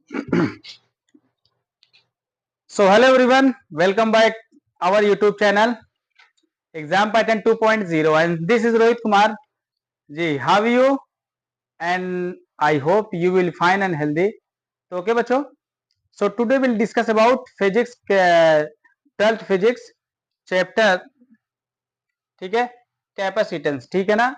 So hello everyone, welcome back our YouTube channel Exam Pattern 2.0 and this is Rohit Kumar. Ji, how are you? And I hope you will fine and healthy. तो okay बच्चों, so today we'll discuss about physics, 12th physics chapter, ठीक है, capacitance, ठीक है ना,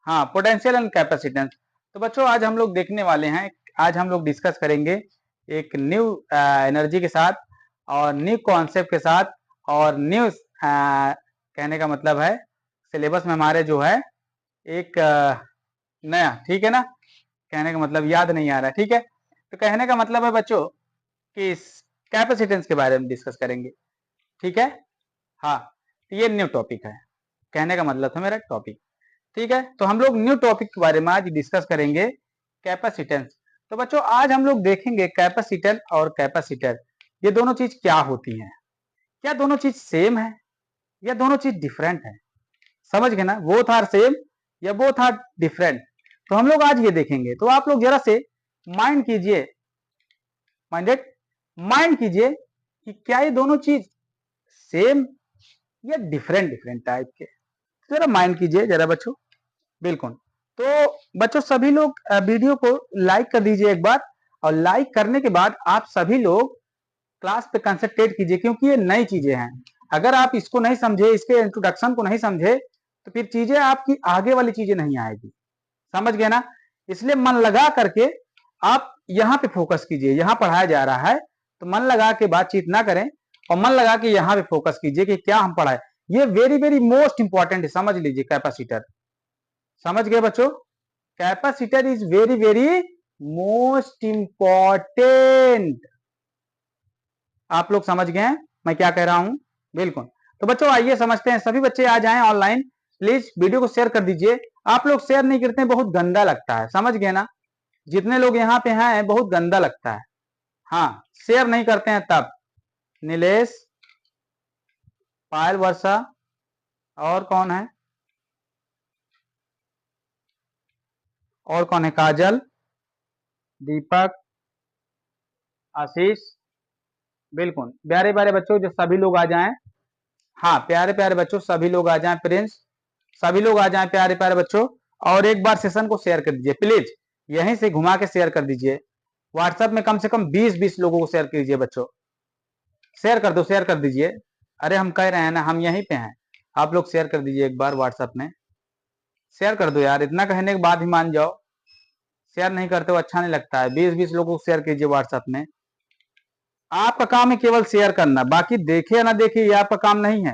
हाँ, potential and capacitance. तो बच्चों आज हम लोग देखने वाले हैं, आज हम लोग डिस्कस करेंगे एक न्यू एनर्जी के साथ और न्यू कॉन्सेप्ट के साथ और न्यू कहने का मतलब है सिलेबस में हमारे जो है एक नया, ठीक है ना, कहने का मतलब याद नहीं आ रहा है, ठीक है। तो कहने का मतलब है बच्चों कि इस कैपेसिटेंस के बारे में डिस्कस करेंगे, ठीक है, हाँ, तो ये न्यू टॉपिक है, कहने का मतलब था मेरा टॉपिक, ठीक है। तो हम लोग न्यू टॉपिक के बारे में आज डिस्कस करेंगे, कैपेसिटेंस। तो बच्चों आज हम लोग देखेंगे कैपेसिटर और कैपेसिटर, ये दोनों चीज क्या होती हैं, क्या दोनों चीज सेम है या दोनों चीज डिफरेंट है, समझ गए ना, बोथ आर सेम या बोथ आर डिफरेंट। तो हम लोग आज ये देखेंगे। तो आप लोग जरा से माइंड कीजिए, माइंडेड माइंड कीजिए कि क्या ये दोनों चीज सेम या डिफरेंट डिफरेंट टाइप के, जरा माइंड कीजिए जरा बच्चों, बिल्कुल। तो बच्चों सभी लोग वीडियो को लाइक कर दीजिए एक बार, और लाइक करने के बाद आप सभी लोग क्लास पे कंसंट्रेट कीजिए, क्योंकि ये नई चीजें हैं। अगर आप इसको नहीं समझे, इसके इंट्रोडक्शन को नहीं समझे, तो फिर चीजें आपकी आगे वाली चीजें नहीं आएगी, समझ गए ना। इसलिए मन लगा करके आप यहाँ पे फोकस कीजिए, यहाँ पढ़ाया जा रहा है तो मन लगा के बातचीत ना करें और मन लगा के यहाँ पे फोकस कीजिए कि क्या हम पढ़ाए। ये वेरी वेरी मोस्ट इंपॉर्टेंट है, समझ लीजिए। कैपेसिटर, समझ गए बच्चों, capacitor is very very most important. आप लोग समझ गए हैं मैं क्या कह रहा हूं, बिल्कुल। तो बच्चों आइए समझते हैं, सभी बच्चे आ जाएं ऑनलाइन, प्लीज वीडियो को शेयर कर दीजिए। आप लोग शेयर नहीं करते हैं, बहुत गंदा लगता है, समझ गए ना, जितने लोग यहाँ पे हैं बहुत गंदा लगता है, हाँ, शेयर नहीं करते हैं तब। नीलेश, पायल, वर्षा, और कौन है, और कौन है, काजल, दीपक, आशीष, बिल्कुल। प्यारे प्यारे बच्चों जो सभी लोग आ जाएं, हाँ प्यारे प्यारे बच्चों सभी लोग आ जाएं, प्रिंस, सभी लोग आ जाएं प्यारे प्यारे बच्चों। और एक बार सेशन को शेयर कर दीजिए प्लीज, यहीं से घुमा के शेयर कर दीजिए। व्हाट्सएप में कम से कम 20-20 लोगों को शेयर कीजिए बच्चों, शेयर कर दो, शेयर कर दीजिए। अरे हम कह रहे हैं ना, हम यहीं पे हैं, आप लोग शेयर कर दीजिए एक बार व्हाट्सएप में, शेयर कर दो यार, इतना कहने के बाद ही मान जाओ। शेयर नहीं करते हो अच्छा नहीं लगता है। 20-20 लोगों को शेयर कीजिए व्हाट्सएप में। आपका काम है केवल शेयर करना, बाकी देखे या ना देखे ये आपका काम नहीं है।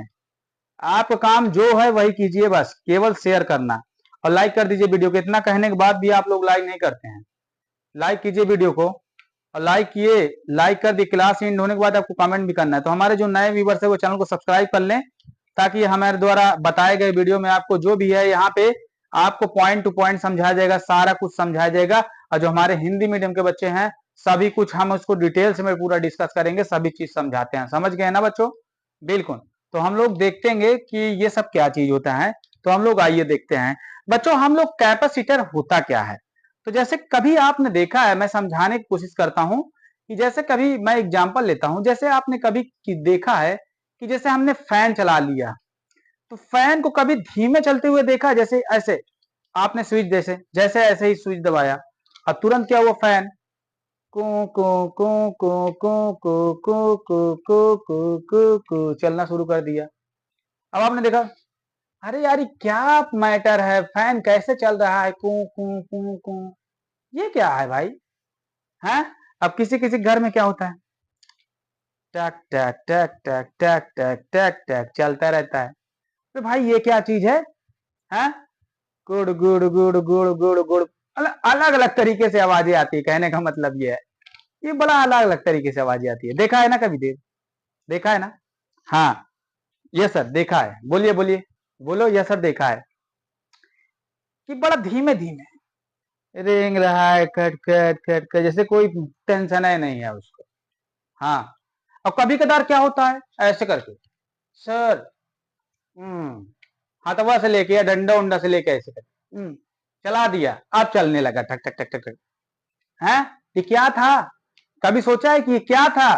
आपका काम जो है वही कीजिए, बस केवल शेयर करना और लाइक कर दीजिए वीडियो को। इतना कहने के बाद भी आप लोग लाइक नहीं करते हैं। लाइक कीजिए वीडियो को, और लाइक किए, लाइक कर दी, क्लास एंड होने के बाद आपको कमेंट भी करना है। तो हमारे जो नए व्यूवर्स है वो चैनल को सब्सक्राइब कर लें, ताकि हमारे द्वारा बताए गए वीडियो में आपको जो भी है यहाँ पे आपको पॉइंट टू पॉइंट समझाया जाएगा, सारा कुछ समझाया जाएगा। और जो हमारे हिंदी मीडियम के बच्चे हैं सभी कुछ हम उसको डिटेल्स में पूरा डिस्कस करेंगे, सभी चीज समझाते हैं, समझ गए ना बच्चों, बिल्कुल। तो हम लोग देखते हैं कि ये सब क्या चीज होता है। तो हम लोग आइए देखते हैं बच्चों, हम लोग कैपेसिटर होता क्या है। तो जैसे कभी आपने देखा है, मैं समझाने की कोशिश करता हूं कि जैसे कभी मैं एग्जांपल लेता हूं, जैसे आपने कभी देखा है कि जैसे हमने फैन चला लिया, तो फैन को कभी धीमे चलते हुए देखा, जैसे ऐसे आपने स्विच जैसे जैसे ऐसे ही स्विच दबाया और तुरंत क्या हुआ, फैन को को को को को को को को को को को को चलना शुरू कर दिया। अब आपने देखा, अरे यार ये क्या मैटर है, फैन कैसे चल रहा है, कू कू कू कू, ये क्या है भाई, हैं। अब किसी किसी घर में क्या होता है, टक टक टक टक टक टक टक टक चलता रहता है। तो भाई ये क्या चीज है, हैं, गुड़ गुड़ गुड़ गुड़ गुड़ गुड़, अलग अलग तरीके से आवाजें आती है, कहने का मतलब ये है, ये बड़ा अलग अलग तरीके से आवाजें आती है। देखा है ना कभी, देख देखा है ना, हाँ, ये सर देखा है, बोलिए बोलिए, बोलो, यस सर देखा है कि बड़ा धीमे धीमे रेंग रहा है, खट खट खट खट, जैसे कोई टेंशन है नहीं है उसको, हाँ। और कभी कदार क्या होता है, ऐसे करके, सर, हथवा से लेके या डंडा उंडा से लेके ऐसे करके, चला दिया, अब चलने लगा, ठक ठक ठक ठक ठक, हैं, ये क्या था, कभी सोचा है कि ये क्या था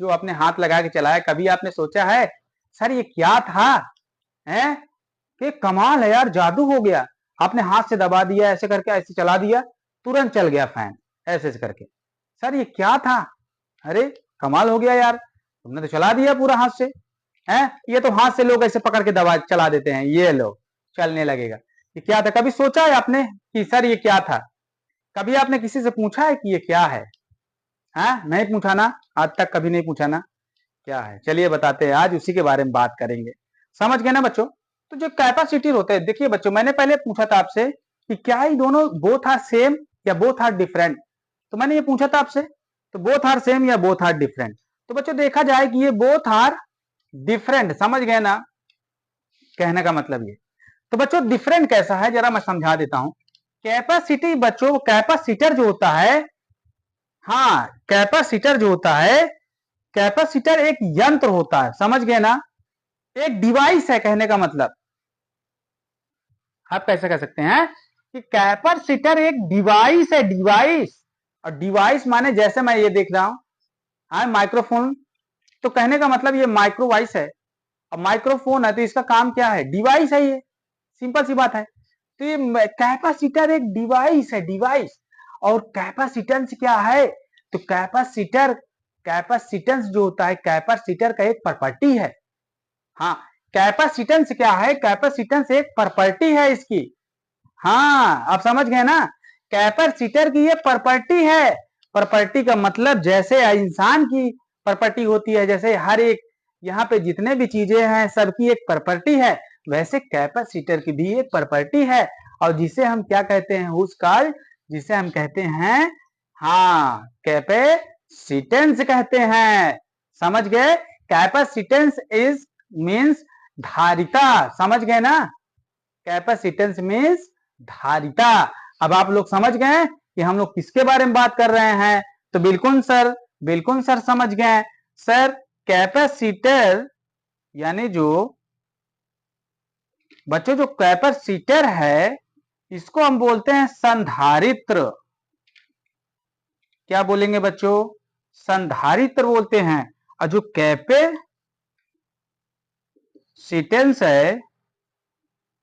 जो आपने हाथ लगा के चलाया? कभी आपने सोचा है सर ये क्या था? हैं कि कमाल है यार, जादू हो गया, आपने हाथ से दबा दिया, ऐसे करके ऐसे चला दिया, तुरंत चल गया फैन, ऐसे ऐसे करके। सर ये क्या था? अरे कमाल हो गया यार, तुमने तो चला दिया पूरा हाथ से। हैं ये तो हाथ से लोग ऐसे पकड़ के दबा चला देते हैं, ये लो चलने लगेगा। ये क्या था? कभी सोचा है आपने कि सर ये क्या था? कभी आपने किसी से पूछा है कि ये क्या है? हाँ नहीं पूछा ना, आज तक कभी नहीं पूछा ना। क्या है चलिए बताते हैं, आज उसी के बारे में बात करेंगे। समझ गए ना बच्चों? तो जो कैपेसिटी होते हैं, देखिए बच्चों मैंने पहले पूछा था आपसे कि क्या ये दोनों बोथ आर सेम या बोथ आर डिफरेंट, तो मैंने ये पूछा था आपसे, तो बोथ आर सेम या बोथ आर डिफरेंट। तो बच्चों देखा जाए कि ये बोथ आर डिफरेंट, समझ गए ना कहने का मतलब ये। तो बच्चों डिफरेंट कैसा है जरा मैं समझा देता हूं। कैपेसिटी बच्चों, कैपेसिटर जो होता है, हाँ कैपेसिटर जो होता है, कैपेसिटर एक यंत्र होता है, समझ गए ना, एक डिवाइस है कहने का मतलब। आप कैसे कह सकते हैं कि कैपेसिटर एक डिवाइस है, डिवाइस। और डिवाइस माने जैसे मैं ये देख रहा हूं, हाँ माइक्रोफोन, तो कहने का मतलब ये माइक्रोवाइस है। अब माइक्रोफोन है तो इसका काम क्या है? डिवाइस है ये, सिंपल सी बात है। तो ये कैपेसिटर एक डिवाइस है, डिवाइस। और कैपेसिटेंस क्या है? तो कैपेसिटर, कैपेसिटेंस जो होता है कैपेसिटर का एक प्रॉपर्टी है। हाँ कैपेसिटेंस क्या है? कैपेसिटेंस एक प्रॉपर्टी है इसकी। हाँ आप समझ गए ना, कैपेसिटर की ये प्रॉपर्टी है। प्रॉपर्टी का मतलब जैसे इंसान की प्रॉपर्टी होती है, जैसे हर एक यहाँ पे जितने भी चीजें हैं सबकी एक प्रॉपर्टी है, वैसे कैपेसिटर की भी एक प्रॉपर्टी है। और जिसे हम क्या कहते हैं उसका, जिसे हम कहते हैं, हाँ कैपेसिटेंस कहते हैं। समझ गए? कैपेसिटेंस इज मीन्स धारिता, समझ गए ना, कैपेसिटेंस मीन्स धारिता। अब आप लोग समझ गए कि हम लोग किसके बारे में बात कर रहे हैं? तो बिल्कुल सर, बिल्कुल सर समझ गए। सर कैपेसिटर यानी जो बच्चों जो कैपेसिटर है इसको हम बोलते हैं संधारित्र। क्या बोलेंगे बच्चों? संधारित्र बोलते हैं। और जो कैपेसिटेंस है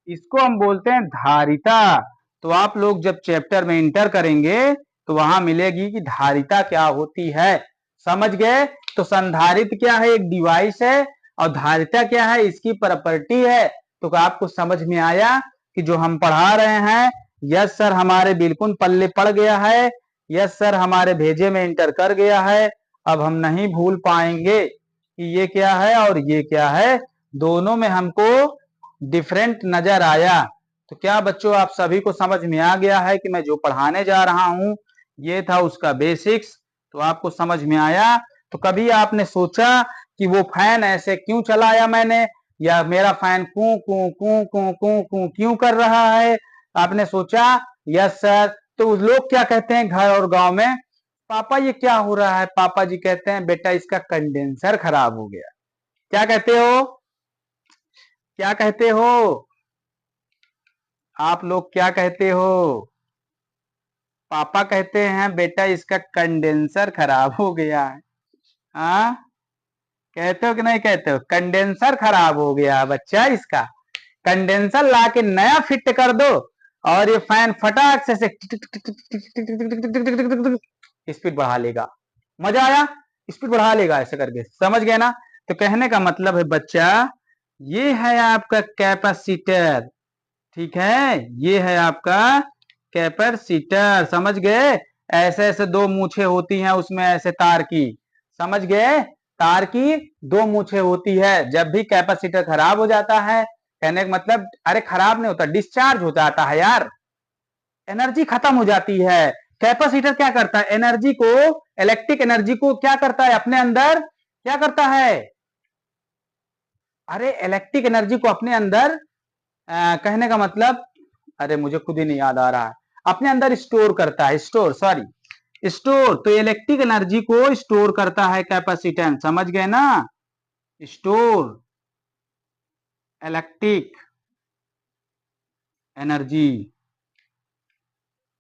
इसको हम बोलते हैं धारिता। तो आप लोग जब चैप्टर में इंटर करेंगे तो वहां मिलेगी कि धारिता क्या होती है। समझ गए? तो संधारित्र क्या है? एक डिवाइस है। और धारिता क्या है? इसकी प्रॉपर्टी है। तो आपको समझ में आया कि जो हम पढ़ा रहे हैं, यस सर हमारे बिल्कुल पल्ले पड़ गया है, यस सर हमारे भेजे में इंटर कर गया है। अब हम नहीं भूल पाएंगे कि ये क्या है और ये क्या है, दोनों में हमको डिफरेंट नजर आया। तो क्या बच्चों आप सभी को समझ में आ गया है कि मैं जो पढ़ाने जा रहा हूं ये था उसका बेसिक्स? तो आपको समझ में आया? तो कभी आपने सोचा कि वो फैन ऐसे क्यों चलाया मैंने, या मेरा फैन कू कू कू कू कू कू क्यों कर रहा है? आपने सोचा? Yes sir. तो लोग क्या कहते हैं घर और गांव में, पापा ये क्या हो रहा है? पापा जी कहते हैं बेटा इसका कंडेंसर खराब हो गया। क्या कहते हो? क्या कहते हो? आप लोग क्या कहते हो? पापा कहते हैं बेटा इसका कंडेंसर खराब हो गया है। हाँ कहते हो कि नहीं कहते हो? कंडेंसर खराब हो गया बच्चा, इसका कंडेंसर ला के नया फिट कर दो और ये फैन फटाक से स्पीड बढ़ा लेगा। मजा आया? स्पीड बढ़ा लेगा ऐसे करके, समझ गए ना? तो कहने का मतलब है बच्चा, ये है आपका कैपेसिटर, ठीक है, ये है आपका कैपेसिटर। समझ गए? ऐसे ऐसे दो मूछे होती हैं उसमें ऐसे तार की, समझ गए? तार की दो मूछे होती है। जब भी कैपेसिटर खराब हो जाता है, कहने का मतलब अरे खराब नहीं होता, डिस्चार्ज हो जाता है यार, एनर्जी खत्म हो जाती है। कैपेसिटर क्या करता है? एनर्जी को, इलेक्ट्रिक एनर्जी को क्या करता है अपने अंदर, क्या करता है? अरे इलेक्ट्रिक एनर्जी को अपने अंदर कहने का मतलब, अरे मुझे खुद ही नहीं याद आ रहा है, अपने अंदर स्टोर करता है, स्टोर सॉरी स्टोर। तो इलेक्ट्रिक एनर्जी को स्टोर करता है कैपेसिटेंस, समझ गए ना? Store electric energy,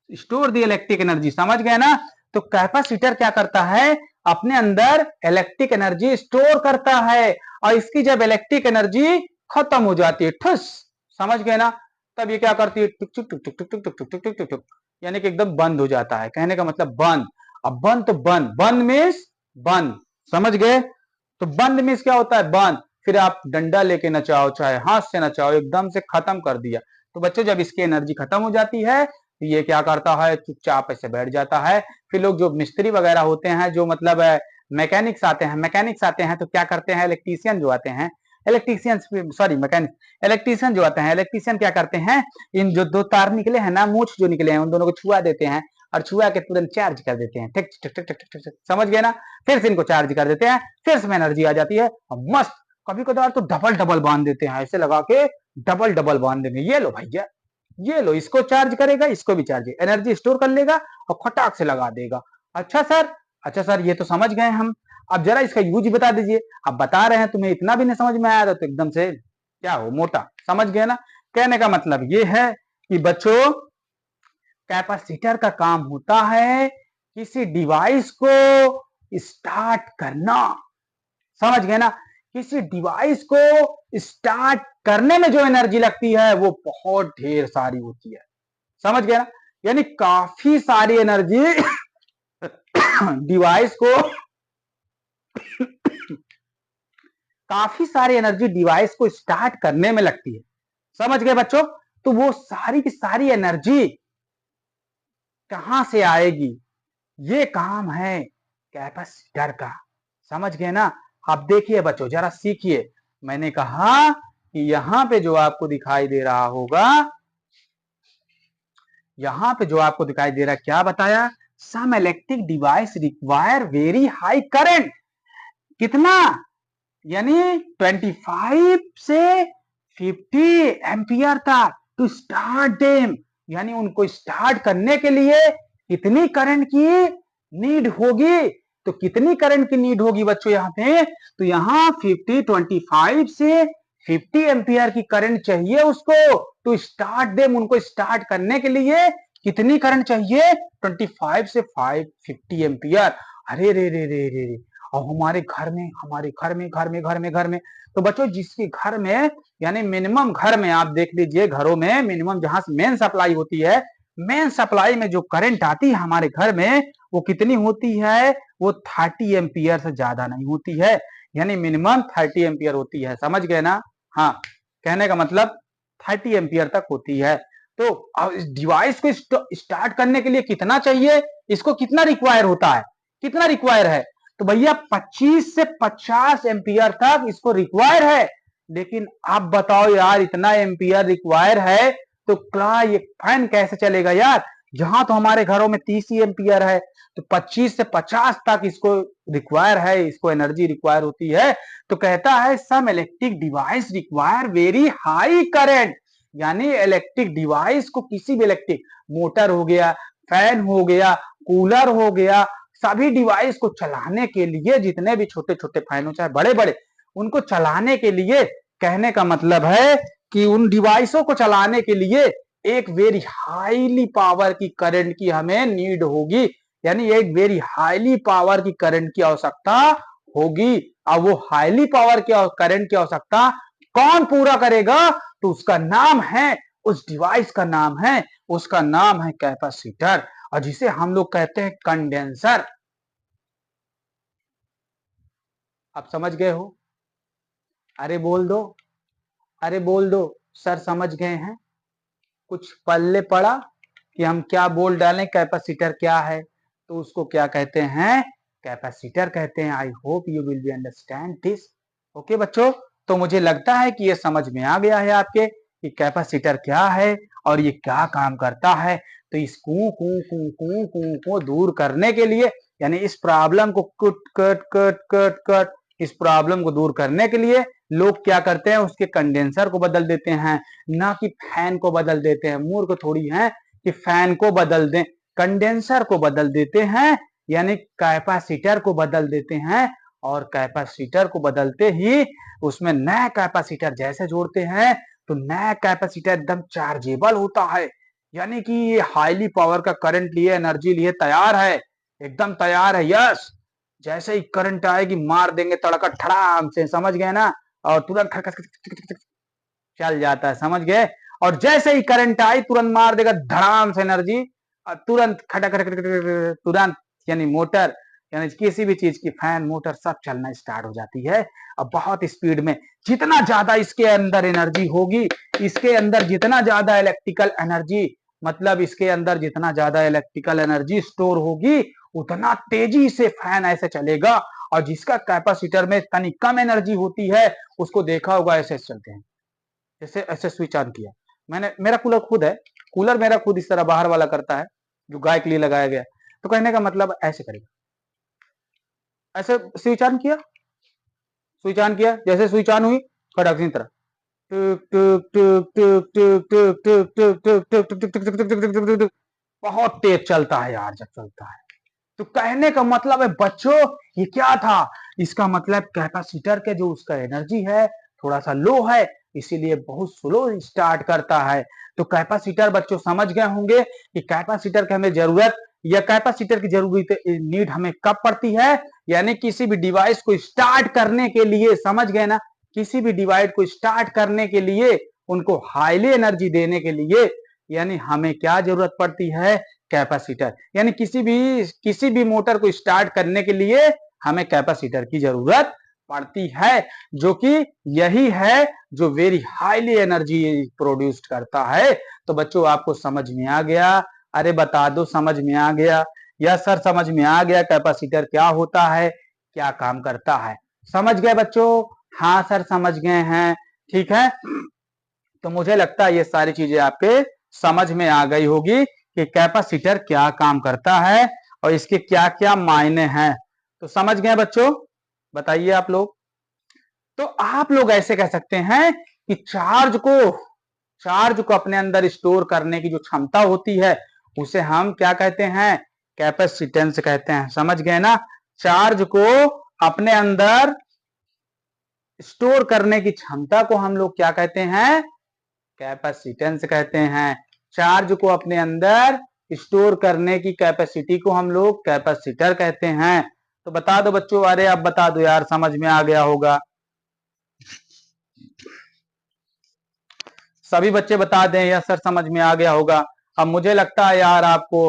store the electric energy, समझ गए ना? तो कैपेसिटर क्या करता है, अपने अंदर इलेक्ट्रिक एनर्जी स्टोर करता है, और इसकी जब इलेक्ट्रिक एनर्जी खत्म हो जाती है, ठुस, समझ गए ना, तब ये क्या करती है, टुक टुक टुक टुक टुक टुक टुक टुक टुक टुक, यानी कि एकदम बंद हो जाता है। कहने का मतलब बंद। अब बंद तो बंद, बंद मीन्स बंद, समझ गए। तो बंद मीन्स क्या होता है, बंद। फिर आप डंडा लेके नचाओ, चाहे हाथ से नचाओ, एकदम से खत्म कर दिया। तो बच्चों जब इसकी एनर्जी खत्म हो जाती है, ये क्या करता है, चुपचाप ऐसे बैठ जाता है। फिर लोग जो मिस्त्री वगैरह होते हैं, जो मतलब मैकेनिक्स आते हैं तो क्या करते हैं, इलेक्ट्रीशियन जो आते हैं, इलेक्ट्रीशियन सॉरी मैकेनिक, इलेक्ट्रीशियन जो आते हैं, इलेक्ट्रीशियन क्या करते हैं, इन जो दो तार निकले हैं ना, मूछ जो निकले हैं, उन दोनों को छुआ देते हैं, और छुआ के तुरंत चार्ज कर देते हैं, ठीक ठीक ठीक ठीक, समझ गए ना। फिर से इनको चार्ज कर देते हैं, फिर से एनर्जी आ जाती है, मस्त। कभी कभार तो डबल डबल बांध देते हैं, ऐसे लगा के डबल डबल बांध देंगे, ये लो भैया, ये लो, इसको चार्ज करेगा, इसको भी चार्ज, एनर्जी स्टोर कर लेगा और खटाक से लगा देगा। अच्छा सर, अच्छा सर, ये तो समझ गए हम। अब जरा इसका यूज बता दीजिए। अब बता रहे हैं, तुम्हें इतना भी नहीं समझ में आया तो एकदम से क्या हो, मोटा, समझ गए ना। कहने का मतलब ये है कि बच्चों कैपेसिटर का काम होता है किसी डिवाइस को स्टार्ट करना, समझ गए ना। किसी डिवाइस को स्टार्ट करने में जो एनर्जी लगती है वो बहुत ढेर सारी होती है, समझ गए ना। यानी काफी सारी एनर्जी डिवाइस को काफी सारी एनर्जी डिवाइस को स्टार्ट करने में लगती है, समझ गए बच्चों। तो वो सारी की सारी एनर्जी कहां से आएगी, ये काम है कैपेसिटर का, समझ गए ना। अब देखिए बच्चों, जरा सीखिए। मैंने कहा कि यहां पे जो आपको दिखाई दे रहा होगा, यहां पे जो आपको दिखाई दे रहा है, क्या बताया, some electric device require very high current, कितना, यानी 25 से 50 एम्पियर तक टू स्टार्ट देम, यानी उनको स्टार्ट करने के लिए कितनी करंट की नीड होगी। तो कितनी करंट की नीड होगी बच्चों यहाँ पे, तो यहाँ 25 से 50 एम्पियर की करंट चाहिए उसको टू स्टार्ट देम, उनको स्टार्ट करने के लिए कितनी करंट चाहिए, 25 से 50 एम्पियर। अरे रे रे रे रे रे, और हमारे घर में तो बच्चों जिसके घर में, यानी मिनिमम घर में आप देख लीजिए, घरों में मिनिमम जहां से मेन सप्लाई होती है, मेन सप्लाई में जो करंट आती है हमारे घर में, वो कितनी होती है, वो 30 एम्पियर से ज्यादा नहीं होती है, यानी मिनिमम 30 एम्पियर होती है, समझ गए ना। हाँ, कहने का मतलब 30 एम्पियर तक होती है। तो इस डिवाइस को स्टार्ट करने के लिए कितना चाहिए, इसको कितना रिक्वायर होता है, कितना रिक्वायर है, तो भैया 25 से 50 एम्पियर तक इसको रिक्वायर है। लेकिन आप बताओ यार, इतना एम्पियर रिक्वायर है तो क्या ये फैन कैसे चलेगा यार, जहां तो हमारे घरों में 30 ही एम्पियर है, तो 25 से 50 तक इसको रिक्वायर है, इसको एनर्जी रिक्वायर होती है। तो कहता है some electric device require very high current, यानी इलेक्ट्रिक डिवाइस को, किसी भी इलेक्ट्रिक, मोटर हो गया, फैन हो गया, कूलर हो गया, सभी डिवाइस को चलाने के लिए, जितने भी छोटे छोटे फैन हो चाहे बड़े बड़े, उनको चलाने के लिए, कहने का मतलब है कि उन डिवाइसों को चलाने के लिए एक वेरी हाईली पावर की करंट की हमें नीड होगी, यानी एक वेरी हाईली पावर की करंट की आवश्यकता होगी। अब वो हाईली पावर की करंट की आवश्यकता कौन पूरा करेगा, तो उसका नाम है, उस डिवाइस का नाम है, उसका नाम है कैपेसिटर, और जिसे हम लोग कहते हैं कंडेंसर। अब समझ गए हो, अरे बोल दो, अरे बोल दो, सर समझ गए हैं, कुछ पल्ले पड़ा कि हम क्या बोल डालें, कैपेसिटर क्या है, तो उसको क्या कहते हैं, कैपेसिटर कहते हैं। आई hope you will be understand this. Okay बच्चों, तो मुझे लगता है कि ये समझ में आ गया है आपके कि कैपेसिटर क्या है और ये क्या काम करता है। तो इस को दूर करने के लिए, यानी इस प्रॉब्लम को कट इस प्रॉब्लम को दूर करने के लिए लोग क्या करते हैं, उसके कंडेंसर को बदल देते हैं, ना कि फैन को बदल देते हैं। मूर्ख थोड़ी है कि फैन को बदल दें, कंडेंसर को बदल देते हैं, यानी कैपेसिटर को बदल देते हैं। और कैपेसिटर को बदलते ही उसमें नया कैपेसिटर जैसे जोड़ते हैं, तो नया कैपेसिटर एकदम चार्जेबल होता है, यानी कि ये हाईली पावर का करंट लिए, एनर्जी लिए तैयार है, एकदम तैयार है, यस। जैसे ही करंट आएगी मार देंगे तड़का ठड़ाम से, समझ गए ना। और तुरंत चल जाता है, समझ गए। और जैसे ही करंट आई तुरंत मार देगा धड़ाम से एनर्जी, तुरंत खटक तुरंत, यानी मोटर, यानी किसी भी चीज की फैन मोटर सब चलना स्टार्ट हो जाती है। अब बहुत स्पीड में, जितना ज्यादा इसके अंदर एनर्जी होगी, इसके अंदर जितना ज्यादा इलेक्ट्रिकल एनर्जी, मतलब इसके अंदर जितना ज्यादा इलेक्ट्रिकल एनर्जी स्टोर होगी, उतना तेजी से फैन ऐसे चलेगा। और जिसका कैपेसिटर में तनी कम एनर्जी होती है, उसको देखा होगा ऐसे चलते हैं। जैसे ऐसे स्विच ऑन किया, मैंने, मेरा कूलर खुद है, कूलर मेरा खुद इस तरह बाहर वाला करता है, जो गाय के लिए लगाया गया। तो कहने का मतलब ऐसे करेगा, ऐसे स्विच ऑन किया, स्विच ऑन किया, जैसे स्विच ऑन हुई कड़क तरह बहुत तेज चलता है यार जब चलता है। तो कहने का मतलब है बच्चों, ये क्या था, इसका मतलब कैपेसिटर के जो उसका एनर्जी है थोड़ा सा लो है, इसीलिए बहुत स्लो स्टार्ट करता है। तो कैपेसिटर बच्चों समझ गए होंगे कि कैपेसिटर की हमें जरूरत, या कैपेसिटर की जरूरत नीड हमें कब पड़ती है, यानी किसी भी डिवाइस को स्टार्ट करने के लिए, समझ गए ना, किसी भी डिवाइस को स्टार्ट करने के लिए, उनको हाईली एनर्जी देने के लिए, यानी हमें क्या जरूरत पड़ती है, कैपेसिटर। यानी किसी भी मोटर को स्टार्ट करने के लिए हमें कैपेसिटर की जरूरत पड़ती है, जो कि यही है जो वेरी हाईली एनर्जी प्रोड्यूस करता है। तो बच्चों आपको समझ में आ गया, अरे बता दो समझ में आ गया, या सर समझ में आ गया कैपेसिटर क्या होता है, क्या काम करता है, समझ गए बच्चों। हाँ सर समझ गए हैं, ठीक है। तो मुझे लगता है ये सारी चीजें आपके समझ में आ गई होगी कि कैपेसिटर क्या काम करता है और इसके क्या क्या मायने हैं। तो समझ गए बच्चों, बताइए आप लोग। तो आप लोग ऐसे कह सकते हैं कि चार्ज को अपने अंदर स्टोर करने की जो क्षमता होती है, उसे हम क्या कहते हैं, कैपेसिटेंस कहते हैं, समझ गए ना। चार्ज को अपने अंदर स्टोर करने की क्षमता को हम लोग क्या कहते हैं, कैपेसिटेंस कहते हैं। चार्ज को अपने अंदर स्टोर करने की कैपेसिटी को हम लोग कैपेसिटर कहते हैं। तो बता दो बच्चों, अरे अब बता दो यार, समझ में आ गया होगा, सभी बच्चे बता दें या सर समझ में आ गया होगा। अब मुझे लगता है यार आपको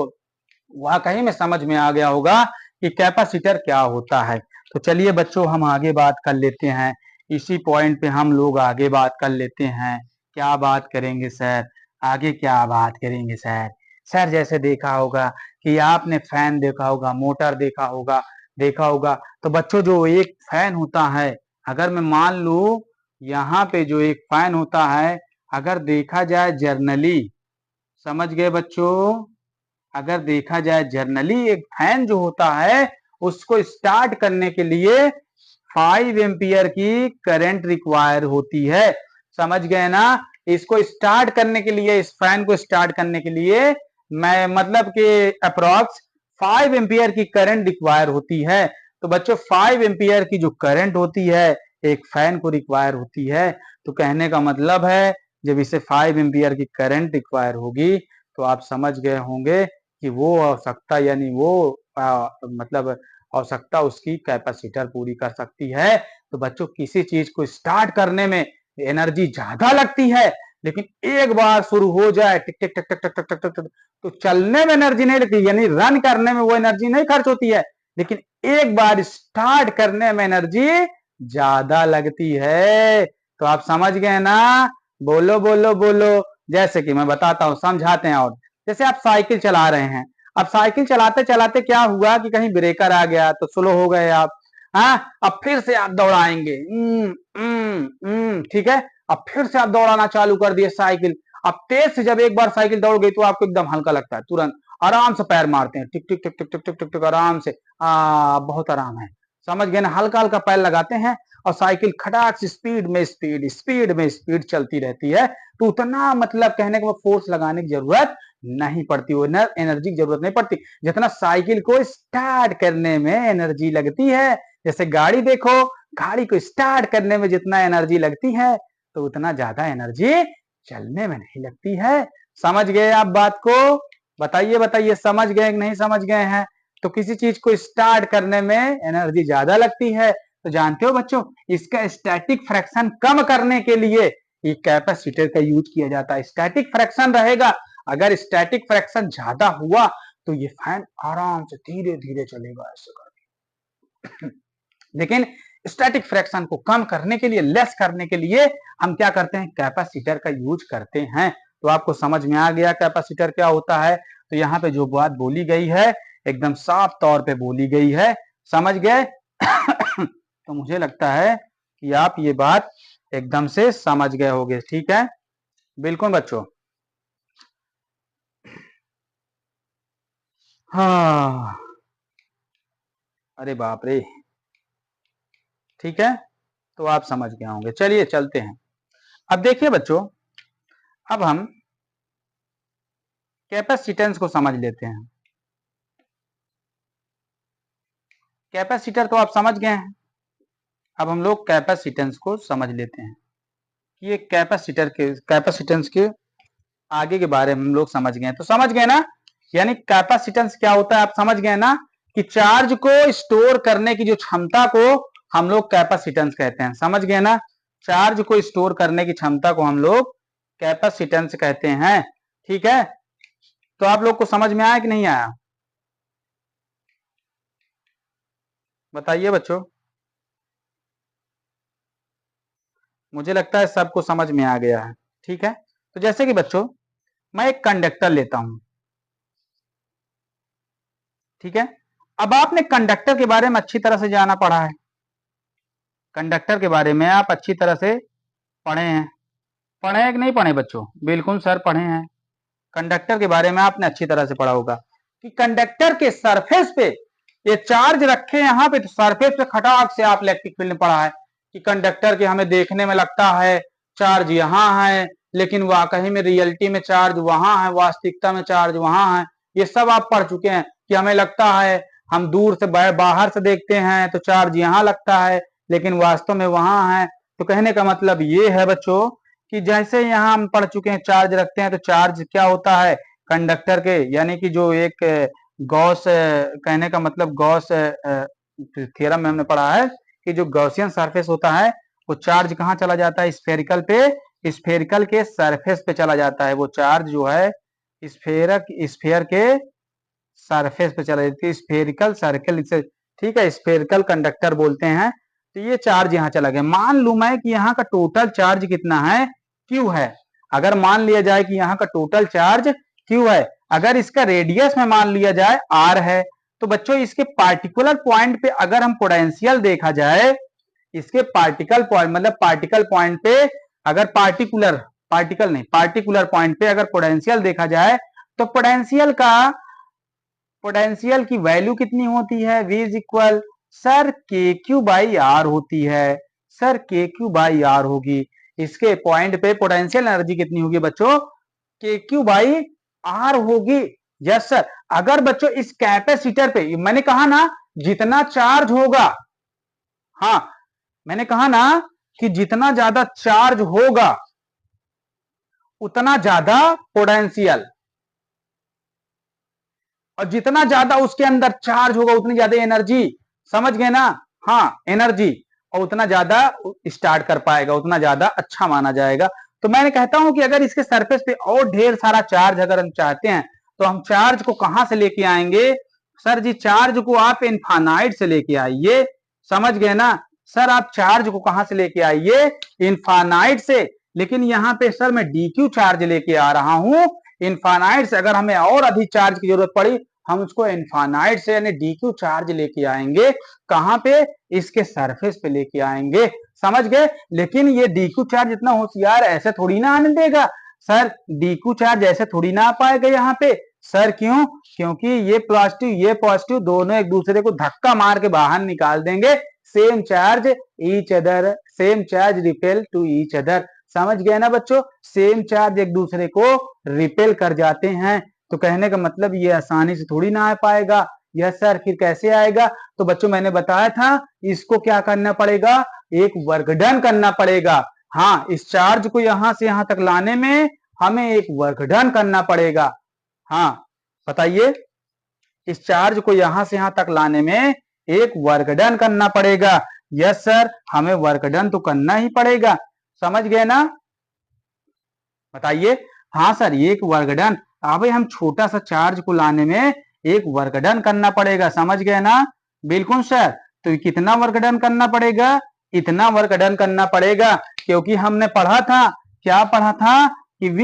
वाकई में समझ में आ गया होगा कि कैपेसिटर क्या होता है। तो चलिए बच्चों हम आगे बात कर लेते हैं, इसी पॉइंट पे हम लोग आगे बात कर लेते हैं। क्या बात करेंगे सर, आगे क्या बात करेंगे सर। सर जैसे देखा होगा कि आपने फैन देखा होगा, मोटर देखा होगा। तो बच्चों जो एक फैन होता है, अगर मैं मान लू यहाँ पे जो एक फैन होता है, अगर देखा जाए जर्नली, समझ गए बच्चों, अगर देखा जाए जर्नली एक फैन जो होता है, उसको स्टार्ट करने के लिए 5 एम्पियर की करंट रिक्वायर होती है, समझ गए ना। इसको स्टार्ट करने के लिए, इस फैन को स्टार्ट करने के लिए मैं मतलब कि अप्रोक्स 5 एम्पियर की करंट रिक्वायर होती है। तो बच्चों 5 एम्पियर की जो करंट होती है एक फैन को रिक्वायर होती है। तो कहने का मतलब है जब इसे 5 एम्पियर की करंट रिक्वायर होगी, तो आप समझ गए होंगे कि वो आवश्यकता, यानी वो मतलब आवश्यकता उसकी कैपेसिटर पूरी कर सकती है। तो बच्चों किसी चीज को स्टार्ट करने में एनर्जी ज्यादा लगती है, लेकिन एक बार शुरू हो जाए टिक टिक टिक टिक टिक टिक टिक टिक, तो चलने में एनर्जी नहीं लगती, यानी रन करने में वो एनर्जी नहीं खर्च होती है, लेकिन एक बार स्टार्ट करने में एनर्जी ज्यादा लगती है। तो आप समझ गए ना, बोलो बोलो बोलो। जैसे कि मैं बताता हूं, समझाते हैं। और जैसे आप साइकिल चला रहे हैं, अब साइकिल चलाते चलाते क्या हुआ कि कहीं ब्रेकर आ गया तो स्लो हो गए आप, हाँ, अब फिर से आप दौड़ाएंगे, ठीक है। अब फिर से आप दौड़ाना चालू कर दिए साइकिल। अब तेज से जब एक बार साइकिल दौड़ गई तो आपको एकदम हल्का लगता है, तुरंत आराम से पैर मारते हैं, टिक टिक टिक टिक टिक टिक टिक टिक, आराम से, बहुत आराम है, समझ गए ना, हल्का हल्का पैर लगाते हैं और साइकिल खटाक से स्पीड चलती रहती है। तो उतना मतलब कहने को फोर्स लगाने की जरूरत नहीं पड़ती, वो एनर्जी की जरूरत नहीं पड़ती जितना साइकिल को स्टार्ट करने में एनर्जी लगती है। जैसे गाड़ी देखो, गाड़ी को स्टार्ट करने में जितना एनर्जी लगती है, तो उतना ज्यादा एनर्जी चलने में नहीं लगती है। समझ गए आप बात को, बताइए बताइए समझ गए कि नहीं समझ गए हैं। तो किसी चीज को स्टार्ट करने में एनर्जी ज्यादा लगती है। तो जानते हो बच्चों, इसका स्टैटिक फ्रैक्शन कम करने के लिए ये कैपेसिटर का यूज किया जाता है। स्टैटिक फ्रैक्शन रहेगा, अगर स्टैटिक फ्रैक्शन ज्यादा हुआ तो ये फैन आराम से धीरे धीरे चलेगा ऐसे करके। लेकिन स्टैटिक फ्रैक्शन को कम करने के लिए, लेस करने के लिए हम क्या करते हैं, कैपेसिटर का यूज करते हैं। तो आपको समझ में आ गया कैपेसिटर क्या होता है। तो यहाँ पे जो बात बोली गई है एकदम साफ तौर पे बोली गई है, समझ गए। तो मुझे लगता है कि आप ये बात एकदम से समझ गए होंगे, ठीक है। बिल्कुल बच्चों। हाँ, अरे बाप रे, ठीक है, तो आप समझ गए होंगे। चलिए चलते हैं। अब देखिए बच्चों, अब हम कैपेसिटेंस को समझ लेते हैं। कैपेसिटर तो आप समझ गए हैं, अब हम लोग कैपेसिटेंस को समझ लेते हैं कि ये कैपेसिटेंस के आगे के बारे में हम लोग समझ गए। तो समझ गए ना, यानी कैपेसिटेंस क्या होता है आप समझ गए ना, कि चार्ज को स्टोर करने की जो क्षमता को हम लोग कैपेसिटेंस कहते हैं। समझ गए ना, चार्ज को स्टोर करने की क्षमता को हम लोग कैपेसिटेंस कहते हैं, ठीक है। तो आप लोग को समझ में आया कि नहीं आया, बताइए बच्चों। मुझे लगता है सबको समझ में आ गया है, ठीक है। तो जैसे कि बच्चों, मैं एक कंडक्टर लेता हूं, ठीक है। अब आपने कंडक्टर के बारे में अच्छी तरह से जाना पढ़ा है, कंडक्टर के बारे में आप अच्छी तरह से पढ़े हैं। पढ़े हैं कि नहीं पढ़े बच्चों? बिल्कुल सर पढ़े हैं। कंडक्टर के बारे में आपने अच्छी तरह से पढ़ा होगा कि कंडक्टर के सरफेस पे ये चार्ज रखे यहाँ पे, तो सरफेस पे खटाक से आप इलेक्ट्रिक फील्ड में पढ़ा है कि कंडक्टर के हमें देखने में लगता है चार्ज यहाँ है, लेकिन वाकई में रियलिटी में चार्ज वहां है, वास्तविकता में चार्ज वहां है। ये सब आप पढ़ चुके हैं कि हमें लगता है, हम दूर से बाहर से देखते हैं तो चार्ज यहाँ लगता है, लेकिन वास्तव में वहां है। तो कहने का मतलब ये है बच्चों कि जैसे यहाँ हम पढ़ चुके हैं चार्ज रखते हैं, तो चार्ज क्या होता है कंडक्टर के, यानी कि जो एक गॉस, कहने का मतलब गॉस थ्योरम में हमने पढ़ा है कि जो गॉसियन सरफेस होता है वो चार्ज कहाँ चला जाता है, स्फेरिकल पे, स्फेरिकल के सरफेस पे चला जाता है। वो चार्ज जो है स्फेयर के सरफेस पे चला जाती है, स्फेरिकल सर्कल से, ठीक है, स्फेरिकल कंडक्टर बोलते हैं। तो ये चार्ज यहाँ चला गया। मान लू मैं कि यहाँ का टोटल चार्ज कितना है, क्यू है। अगर मान लिया जाए कि यहाँ का टोटल चार्ज क्यू है, अगर इसका रेडियस में मान लिया जाए आर है, तो बच्चों इसके पार्टिकुलर पॉइंट पे अगर हम पोटेंशियल देखा जाए, इसके पार्टिकल पॉइंट मतलब पार्टिकल पॉइंट पे अगर पार्टिकुलर पॉइंट पे अगर पोटेंशियल देखा जाए, तो पोटेंशियल की वैल्यू कितनी होती है, V इज इक्वल सर के क्यू बाई आर होती है। सर के क्यू बाई आर होगी। इसके पॉइंट पे पोटेंशियल एनर्जी कितनी होगी बच्चों, के क्यू बाई आर होगी। Yes sir. अगर बच्चों इस कैपेसिटर पे मैंने कहा ना जितना चार्ज होगा, हाँ मैंने कहा ना कि जितना ज्यादा चार्ज होगा उतना ज्यादा पोटेंशियल, और जितना ज्यादा उसके अंदर चार्ज होगा उतनी ज्यादा एनर्जी। समझ गए ना, हाँ एनर्जी, और उतना ज्यादा स्टार्ट कर पाएगा, उतना ज्यादा अच्छा माना जाएगा। तो मैंने कहता हूं कि अगर इसके सरफेस पे और ढेर सारा चार्ज अगर हम चाहते हैं, तो हम चार्ज को कहां से लेके आएंगे, सर जी चार्ज को आप इनफानाइट से लेके आइए। समझ गए ना सर, आप चार्ज को कहां से लेके आइए, इनफानाइट से। लेकिन यहाँ पे सर मैं डीक्यू चार्ज लेके आ रहा हूं इनफानाइट से। अगर हमें और अधिक चार्ज की जरूरत पड़ी, हम उसको इनफानाइट से यानी डीक्यू चार्ज लेके आएंगे। कहां पे, इसके सरफेस पे लेके आएंगे। समझ गए। लेकिन ये डीक्यू चार्ज इतना होशियार ऐसे थोड़ी ना आने देगा सर, डीक्यू चार्ज ऐसे थोड़ी ना आ पाएगा यहाँ पे सर। क्यों? क्योंकि ये पॉजिटिव दोनों एक दूसरे को धक्का मार के बाहर निकाल देंगे। Same charge each other, same charge repel to each other. समझ गए ना बच्चों, सेम चार्ज एक दूसरे को रिपेल कर जाते हैं। तो कहने का मतलब ये आसानी से थोड़ी ना आ पाएगा। यस सर, फिर कैसे आएगा? तो बच्चों मैंने बताया था इसको क्या करना पड़ेगा, एक वर्क डन करना पड़ेगा। हाँ, इस चार्ज को यहां से यहां तक लाने में हमें एक वर्क डन करना पड़ेगा। हाँ बताइए, इस चार्ज को यहां से यहां तक लाने में एक वर्क डन करना पड़ेगा। यस सर, हमें वर्क डन तो करना ही पड़ेगा। समझ गए ना? बताइए। हाँ सर, एक वर्क डन। अब हम छोटा सा चार्ज को लाने में एक वर्क डन करना पड़ेगा। समझ गए ना? बिल्कुल सर। तो कितना वर्क डन करना पड़ेगा? इतना वर्क डन करना पड़ेगा, क्योंकि हमने पढ़ा था, क्या पढ़ा था कि V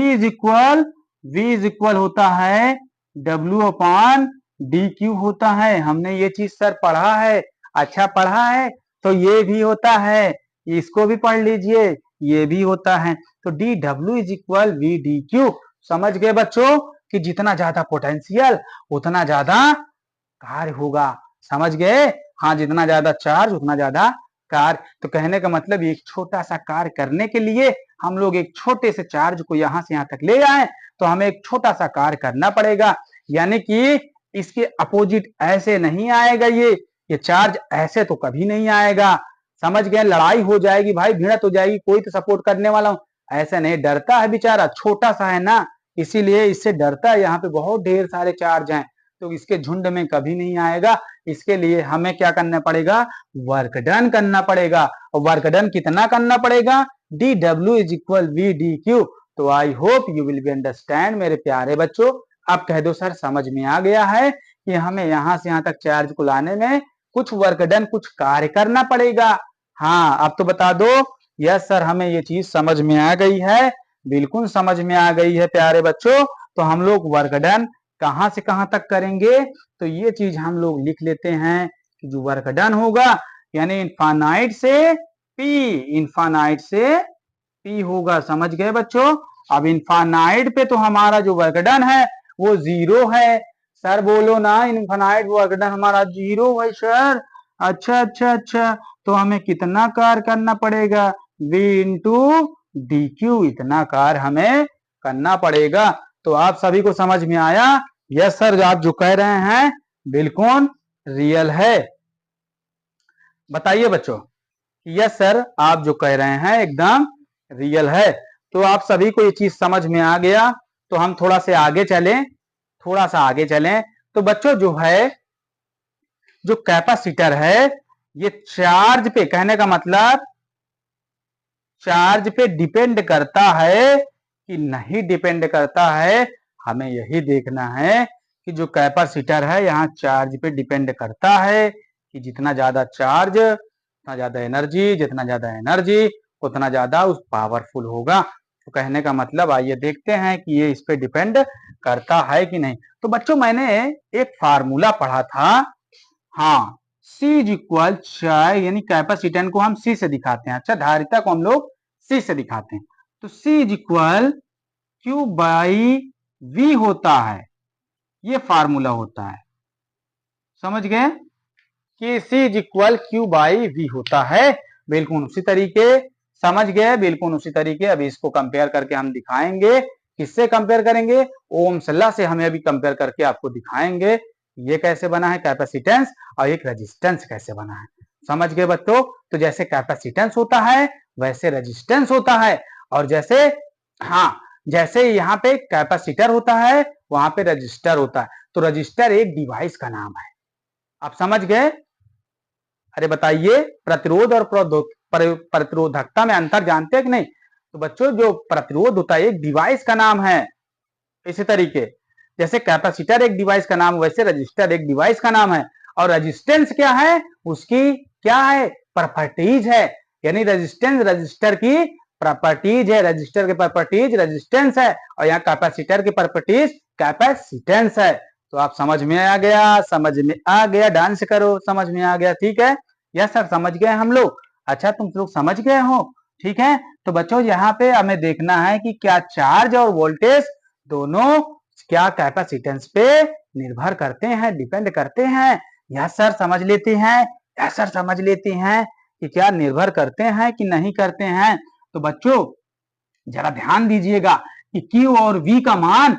इज इक्वल होता है W अपॉन डी क्यू होता है। हमने ये चीज सर पढ़ा है। अच्छा पढ़ा है, तो ये भी होता है, इसको भी पढ़ लीजिए, ये भी होता है। तो D W is equal V D Q. समझ गए बच्चों कि जितना ज्यादा पोटेंशियल उतना ज्यादा कार्य होगा। समझ गए? हाँ, जितना ज्यादा चार्ज उतना ज्यादा कार्य। तो कहने का मतलब एक छोटा सा कार्य करने के लिए हम लोग एक छोटे से चार्ज को यहां से यहां तक ले आए, तो हमें एक छोटा सा कार्य करना पड़ेगा। यानी कि इसके अपोजिट ऐसे नहीं आएगा, ये चार्ज ऐसे तो कभी नहीं आएगा। समझ गए? लड़ाई हो जाएगी भाई, भिड़त हो जाएगी, कोई तो सपोर्ट करने वाला हूं, ऐसा नहीं। डरता है बेचारा, छोटा सा है ना, इसीलिए इससे डरता है। यहाँ पे बहुत ढेर सारे चार्ज हैं, तो इसके झुंड में कभी नहीं आएगा। इसके लिए हमें क्या करना पड़ेगा? वर्क डन करना पड़ेगा। और वर्क डन कितना करना पड़ेगा? D W is equal V D Q. तो I hope you will be understand मेरे प्यारे बच्चों। अब कह दो सर समझ में आ गया है कि हमें यहां से यहां तक चार्ज को लाने में कुछ वर्क डन, कुछ कार्य करना पड़ेगा। हाँ, अब तो बता दो। यस सर, हमें ये चीज समझ में आ गई है, बिल्कुल समझ में आ गई है प्यारे बच्चों। तो हम लोग वर्क डन कहां से कहां तक करेंगे? तो ये चीज हम लोग लिख लेते हैं कि जो वर्क डन होगा, यानी इनफाइनाइट से पी होगा। समझ गए बच्चों? अब इनफाइनाइट पे तो हमारा जो वर्क डन है वो 0 है। सर बोलो ना, इनफाइनाइट वर्क डन हमारा 0 है सर। अच्छा अच्छा अच्छा, तो हमें कितना कार्य करना पड़ेगा? V इंटू डी क्यू, इतना कार्य हमें करना पड़ेगा। तो आप सभी को समझ में आया? यस सर, आप जो कह रहे हैं बिल्कुल रियल है। बताइए बच्चों। यस सर, आप जो कह रहे हैं एकदम रियल है। तो आप सभी को ये चीज समझ में आ गया। तो हम थोड़ा सा आगे चलें। तो बच्चों जो है, जो कैपेसिटर है, ये चार्ज पे, कहने का मतलब चार्ज पे डिपेंड करता है कि नहीं डिपेंड करता है। हमें यही देखना है कि जो कैपेसिटर है यहाँ चार्ज पे डिपेंड करता है कि जितना ज्यादा चार्ज उतना ज्यादा एनर्जी, जितना ज्यादा एनर्जी उतना ज्यादा उस पावरफुल होगा। तो कहने का मतलब आइए देखते हैं कि ये इस पे डिपेंड करता है कि नहीं। तो बच्चों मैंने एक फार्मूला पढ़ा था। हाँ, सी इज इक्वल, यानी कैपेसिटेंस को हम सी से दिखाते हैं। अच्छा, धारिता को हम लोग सी से दिखाते हैं। तो C is equal Q by V होता है, ये फार्मूला होता है। समझ गए कि C is equal Q by V होता है। बिल्कुल उसी तरीके, समझ गए, बिल्कुल उसी तरीके। अभी इसको कंपेयर करके हम दिखाएंगे। किससे कंपेयर करेंगे? ओम्स लॉ से हमें अभी कंपेयर करके आपको दिखाएंगे ये कैसे बना है कैपेसिटेंस, और एक रेजिस्टेंस कैसे बना है। समझ गए बच्चों? तो जैसे कैपेसिटेंस होता है वैसे रेजिस्टेंस होता है, और जैसे, हाँ, जैसे यहाँ पे कैपेसिटर होता है वहां पे रजिस्टर होता है। तो रजिस्टर एक डिवाइस का नाम है। आप समझ गए? अरे बताइए, प्रतिरोध और प्रतिरोधकता में अंतर जानते हैं कि नहीं? तो बच्चों जो प्रतिरोध होता है एक डिवाइस का नाम है। इसी तरीके जैसे कैपेसिटर एक डिवाइस का नाम, वैसे रजिस्टर एक डिवाइस का नाम है। और रेजिस्टेंस क्या है? उसकी क्या है? प्रॉपर्टीज है। यानी रेजिस्टेंस रजिस्टर की प्रॉपर्टीज है, रजिस्टर की प्रॉपर्टीज रेजिस्टेंस है, और यहाँ कैपेसिटर की प्रॉपर्टीज कैपेसिटेंस है। तो आप समझ में आ गया? समझ में आ गया? डांस करो, समझ में आ गया? ठीक है। यस सर, समझ गए हम लोग। अच्छा, तुम लोग समझ गए हो? ठीक है। तो बच्चों यहाँ पे हमें देखना है कि क्या चार्ज और वोल्टेज दोनों क्या कैपेसिटेंस पे निर्भर करते हैं, डिपेंड करते हैं? यस सर, समझ लेते हैं। यस सर, समझ लेते हैं कि क्या निर्भर करते हैं कि नहीं करते हैं। तो बच्चों जरा ध्यान दीजिएगा कि Q और V का मान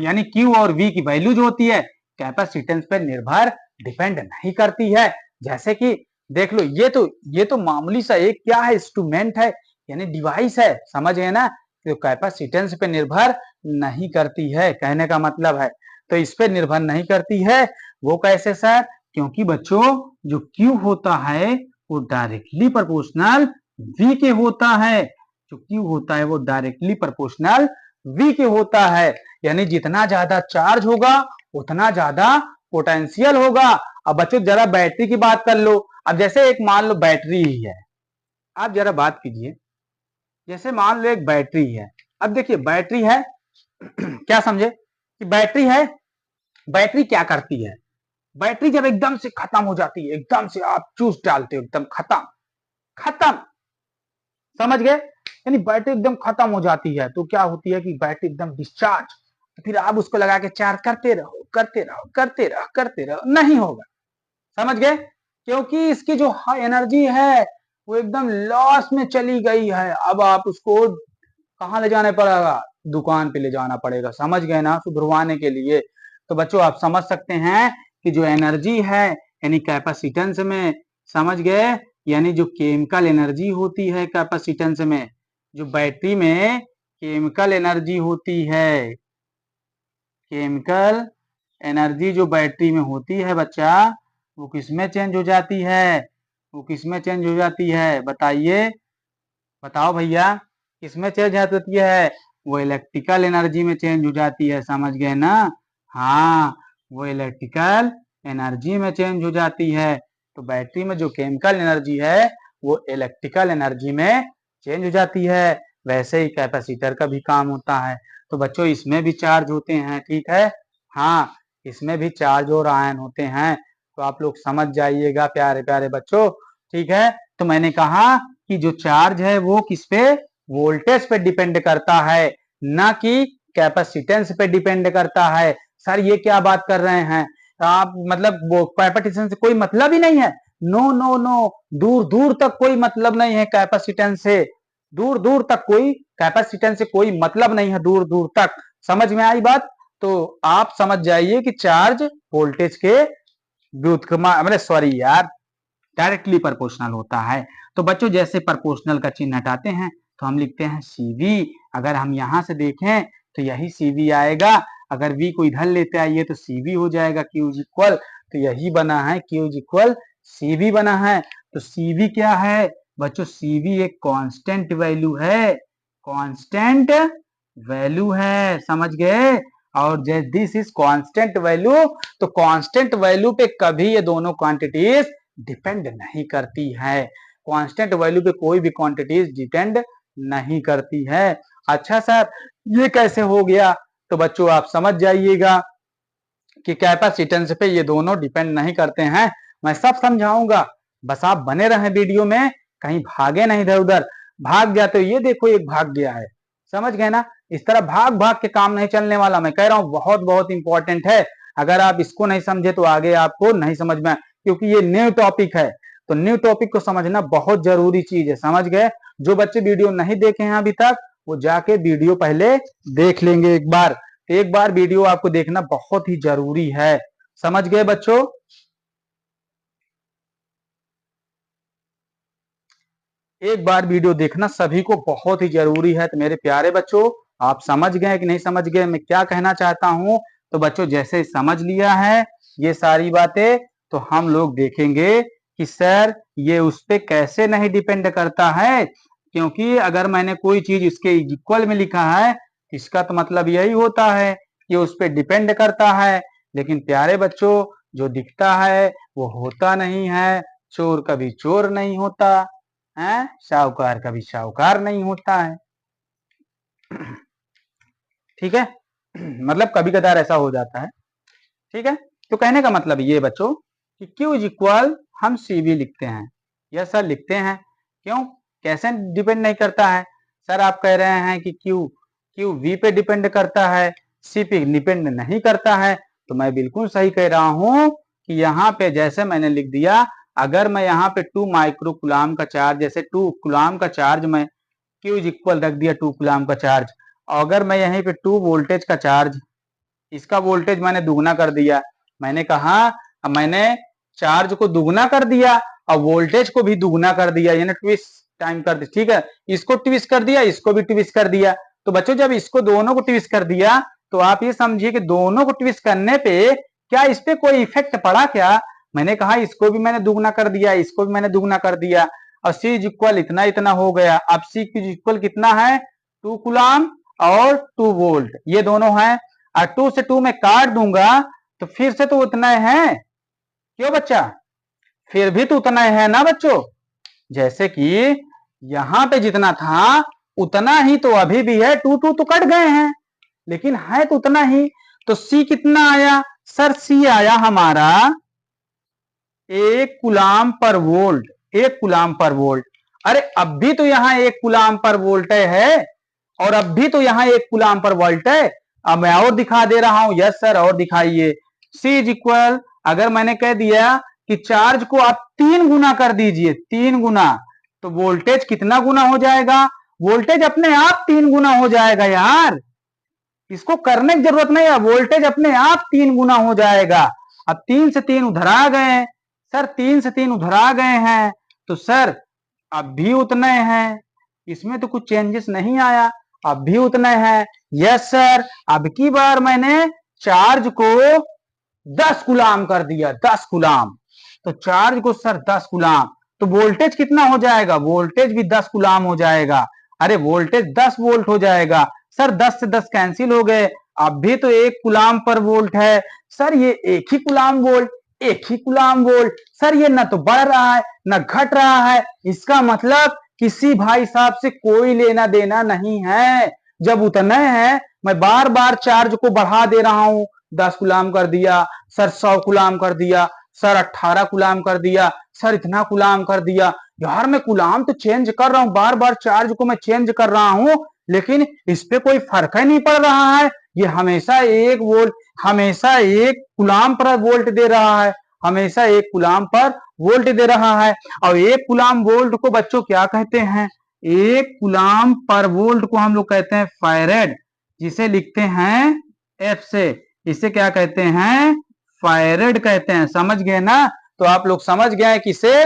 यानी Q और V की वैल्यू जो होती है कैपेसिटेंस पर निर्भर डिपेंड नहीं करती है। जैसे कि देख लो, ये तो मामूली सा एक क्या है, इंस्ट्रूमेंट है, यानी डिवाइस है। समझ गए ना? तो कैपेसिटेंस पे निर्भर नहीं करती है, कहने का मतलब है। तो इस पे निर्भर नहीं करती है। वो कैसे सर? क्योंकि बच्चों जो Q होता है वो डायरेक्टली प्रोपोर्शनल V के होता है। जो Q होता है वो डायरेक्टली प्रोपोर्शनल V के होता है, यानी जितना ज्यादा चार्ज होगा उतना ज्यादा पोटेंशियल होगा। अब बच्चों जरा बैटरी की बात कर लो। अब जैसे एक मान लो बैटरी ही है, आप जरा बात कीजिए, जैसे मान लो एक बैटरी है। अब देखिए बैटरी है क्या समझे कि बैटरी है, बैटरी क्या करती है? बैटरी जब एकदम से खत्म हो जाती है, एकदम से आप चूस डालते हो, एकदम खत्म खत्म, समझ गए? यानी बैटरी एकदम खत्म हो जाती है तो क्या होती है कि बैटरी एकदम डिस्चार्ज, फिर आप उसको लगा के चार्ज करते रहो करते रहो करते रहो करते रहो, नहीं होगा। समझ गए? क्योंकि इसकी जो एनर्जी है वो एकदम लॉस में चली गई है। अब आप उसको कहाँ ले जाना पड़ेगा? दुकान पे ले जाना पड़ेगा, समझ गए ना, सुधरवाने के लिए। तो बच्चों आप समझ सकते हैं कि जो एनर्जी है यानी कैपेसिटेंस में, समझ गए, यानी जो केमिकल एनर्जी होती है कैपेसिटेंस में, जो बैटरी में केमिकल एनर्जी होती है, केमिकल एनर्जी जो बैटरी में होती है बच्चा, वो किसमें चेंज हो जाती है? वो किसमें चेंज हो जाती है? बताइए, बताओ भैया, किसमें चेंज होती है? वो इलेक्ट्रिकल एनर्जी में चेंज हो जाती है, समझ गए ना? हाँ, वो इलेक्ट्रिकल एनर्जी में चेंज हो जाती है। तो बैटरी में जो केमिकल एनर्जी है वो इलेक्ट्रिकल एनर्जी में चेंज हो जाती है। वैसे ही कैपेसिटर का भी काम होता है। तो बच्चों इसमें भी चार्ज होते हैं, ठीक है? हाँ, इसमें भी चार्ज और आयन होते हैं। तो आप लोग समझ जाइएगा प्यारे प्यारे बच्चों, ठीक है? तो मैंने कहा कि जो चार्ज है वो किस पे? वोल्टेज पे डिपेंड करता है, ना कि कैपेसिटेंस पे डिपेंड करता है। सर ये क्या बात कर रहे हैं आप? मतलब वो कैपेसिटेंस से कोई मतलब ही नहीं है? नो नो नो, दूर दूर तक कोई मतलब नहीं है कैपेसिटेंस से, दूर दूर तक कोई कैपेसिटेंस से कोई मतलब नहीं है, दूर दूर तक। समझ में आई बात? तो आप समझ जाइए कि चार्ज वोल्टेज के मतलब सॉरी यार, डायरेक्टली प्रोपोर्शनल होता है। तो बच्चों जैसे प्रोपोर्शनल का चिन्ह हटाते हैं तो हम लिखते हैं CV। अगर हम यहां से देखें तो यही CV आएगा। अगर V को इधर लेते आइए तो CV हो जाएगा, Q इज इक्वल, तो यही बना है, Q इज इक्वल CV बना है। तो CV क्या है बच्चों? CV एक कांस्टेंट वैल्यू है, कांस्टेंट वैल्यू है, समझ गए? और दिस इज कांस्टेंट वैल्यू, तो कांस्टेंट वैल्यू पे कभी ये दोनों क्वांटिटीज डिपेंड नहीं करती है। कांस्टेंट वैल्यू पे कोई भी क्वांटिटीज डिपेंड नहीं करती है। अच्छा सर ये कैसे हो गया? तो बच्चों आप समझ जाइएगा कि कैपेसिटेंस पे ये दोनों डिपेंड नहीं करते हैं। मैं सब समझाऊंगा, बस आप बने रहे वीडियो में, कहीं भागे नहीं इधर उधर। भाग गया तो ये देखो एक भाग गया है, समझ गए ना? इस तरह भाग भाग के काम नहीं चलने वाला। मैं कह रहा हूं बहुत बहुत इंपॉर्टेंट है। अगर आप इसको नहीं समझे तो आगे आपको नहीं समझ में, क्योंकि ये न्यू टॉपिक है। तो न्यू टॉपिक को समझना बहुत जरूरी चीज है, समझ गए? जो बच्चे वीडियो नहीं देखे हैं अभी तक वो जाके वीडियो पहले देख लेंगे एक बार। एक बार वीडियो आपको देखना बहुत ही जरूरी है, समझ गए बच्चों? एक बार वीडियो देखना सभी को बहुत ही जरूरी है। तो मेरे प्यारे बच्चों आप समझ गए कि नहीं समझ गए मैं क्या कहना चाहता हूं? तो बच्चों जैसे समझ लिया है ये सारी बातें, तो हम लोग देखेंगे कि सर ये उस पे कैसे नहीं डिपेंड करता है। क्योंकि अगर मैंने कोई चीज इसके इक्वल में लिखा है इसका तो मतलब यही होता है कि उस पे डिपेंड करता है। लेकिन प्यारे बच्चों जो दिखता है वो होता नहीं है, चोर कभी चोर नहीं होता है, साहूकार कभी साहूकार नहीं होता है, ठीक है? मतलब कभी कदार ऐसा हो जाता है, ठीक है? तो कहने का मतलब ये बच्चों कि Q इज इक्वल हम CV लिखते हैं, यस सर लिखते हैं। क्यों? कैसे डिपेंड नहीं करता है? सर आप कह रहे हैं कि Q V पे डिपेंड करता है, C पे डिपेंड नहीं करता है। तो मैं बिल्कुल सही कह रहा हूं कि यहाँ पे जैसे मैंने लिख दिया, अगर मैं यहाँ पे 2 माइक्रो कुलाम का चार्ज, जैसे 2 कुलाम का चार्ज मैं Q इज इक्वल रख दिया 2 कुलाम का चार्ज, अगर मैं यहीं पे 2 वोल्टेज का चार्ज, इसका वोल्टेज मैंने दुगना कर दिया। मैंने कहा अब मैंने चार्ज को दुगना कर दिया और वोल्टेज को भी दुगना कर दिया, यानी ट्विस्ट टाइम कर दिया, ठीक है? इसको ट्विस्ट कर दिया, इसको भी ट्विस्ट कर दिया। तो बच्चों जब इसको दोनों को ट्विस्ट कर दिया तो आप ये समझिए कि दोनों को ट्विस्ट करने पे क्या इस पे कोई इफेक्ट पड़ा क्या? मैंने कहा इसको भी मैंने दुगना कर दिया, इसको भी मैंने दुगना कर दिया और C इज इक्वल इतना इतना हो गया। अब C इज इक्वल कितना है? 2 कूलम और 2 वोल्ट, ये दोनों है। और 2 से 2 में काट दूंगा तो फिर से तो उतना है, क्यों बच्चा? फिर भी तो उतना है ना बच्चों। जैसे कि यहां पे जितना था उतना ही तो अभी भी है, 2 2 तो कट गए हैं लेकिन है तो उतना ही। तो C कितना आया? सर C आया हमारा 1 coulomb per volt, 1 coulomb per volt. अरे अब भी तो यहाँ 1 कूलम पर वोल्ट है और अब भी तो यहाँ 1 कूलम पर वोल्ट है। अब मैं और दिखा दे रहा हूं, यस सर और दिखाइए। C इज इक्वल, अगर मैंने कह दिया कि चार्ज को आप 3 गुना कर दीजिए, 3 गुना, तो वोल्टेज कितना गुना हो जाएगा? वोल्टेज अपने आप 3 गुना हो जाएगा यार, इसको करने की जरूरत नहीं है, वोल्टेज अपने आप 3 गुना हो जाएगा। अब 3 से 3 उधर आ गए सर, 3 से 3 उधर आ गए हैं तो सर अब भी उतने हैं, इसमें तो कुछ चेंजेस नहीं आया, अब भी उतने हैं। यस सर, अब की बार मैंने चार्ज को 10 गुलाम कर दिया, 10 गुलाम, तो चार्ज को सर 10 गुलाम, तो वोल्टेज कितना हो जाएगा? वोल्टेज भी 10 गुलाम हो जाएगा। अरे वोल्टेज 10 वोल्ट हो जाएगा सर, 10 से 10 कैंसिल हो गए, अब भी तो 1 गुलाम पर वोल्ट है। सर ये एक ही गुलाम वोल्ट, एक ही गुलाम वोल्ट, सर ये ना तो बढ़ रहा है ना घट रहा है, इसका मतलब किसी भाई साहब से कोई लेना देना नहीं है। जब उतने हैं, मैं बार बार चार्ज को बढ़ा दे रहा हूं, 10 गुलाम कर दिया सर, 100 गुलाम कर दिया सर, 18 गुलाम कर दिया सर, इतना गुलाम कर दिया। यार मैं गुलाम तो चेंज कर रहा हूं, बार बार चार्ज को मैं चेंज कर रहा हूं लेकिन इस पे कोई फर्क ही नहीं पड़ रहा है। ये हमेशा 1 वोल्ट, हमेशा 1 गुलाम पर वोल्ट दे रहा है, हमेशा 1 गुलाम पर वोल्ट दे रहा है। और 1 गुलाम वोल्ट को बच्चों क्या कहते हैं? 1 गुलाम पर वोल्ट को हम लोग कहते हैं फैरेड, जिसे लिखते हैं एफ से, इसे क्या कहते हैं? फैरेड कहते हैं। समझ गए ना? तो आप लोग समझ गए कि इसे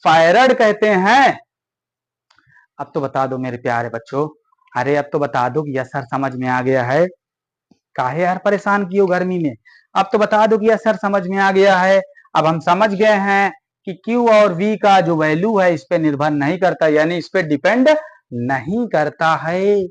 फैरेड कहते हैं। अब तो बता दो मेरे प्यारे बच्चों, अरे अब तो बता दो कि यस सर समझ में आ गया है, काहे यार परेशान किए हो गर्मी में? अब तो बता दो कि यस सर समझ में आ गया है। अब हम समझ गए हैं कि Q और V का जो वैल्यू है इस पे निर्भर नहीं करता, यानी इस पे डिपेंड नहीं करता है,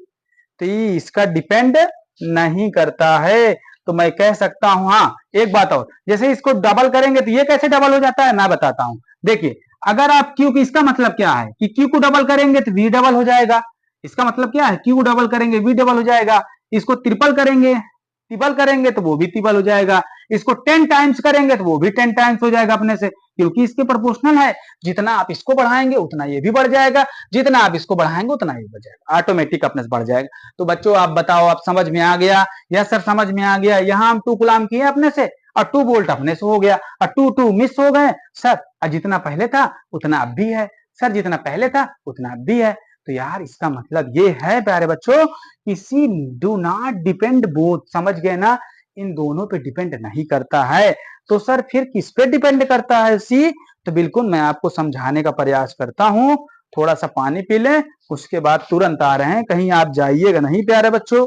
तो ये इसका डिपेंड नहीं करता है। तो मैं कह सकता हूं, हाँ एक बात और, जैसे इसको डबल करेंगे तो ये कैसे डबल हो जाता है मैं बताता हूं। देखिए अगर आप क्यू की, इसका मतलब क्या है कि क्यू को डबल करेंगे तो वी डबल हो जाएगा, इसका मतलब क्या है? क्यू डबल करेंगे वी डबल हो जाएगा। इसको ट्रिपल करेंगे, ट्रिपल करेंगे तो वो भी ट्रिपल हो जाएगा। इसको 10 टाइम्स करेंगे तो वो भी 10 टाइम्स हो जाएगा अपने से, क्योंकि इसके प्रोपोर्शनल है। जितना आप इसको बढ़ाएंगे उतना ये भी बढ़ जाएगा, जितना आप इसको बढ़ाएंगे उतना ये बढ़ जाएगा, ऑटोमेटिक अपने से बढ़ जाएगा। तो बच्चों आप बताओ, आप समझ में आ गया? यस सर समझ में आ गया। यहाँ हम 2 गुलाम किए अपने से और 2 वोल्ट अपने से हो गया और 2 2 मिस हो गए सर, और जितना पहले था उतना अब भी है सर, जितना पहले था उतना अब भी है। तो यार इसका मतलब ये है प्यारे बच्चों, किसी डू नॉट डिपेंड बोथ, समझ गए ना? इन दोनों पे डिपेंड नहीं करता है। तो सर फिर किस पे डिपेंड करता है सी? तो बिल्कुल मैं आपको समझाने का प्रयास करता हूं, थोड़ा सा पानी पी लें, उसके बाद तुरंत आ रहे हैं, कहीं आप जाइएगा नहीं प्यारे बच्चों।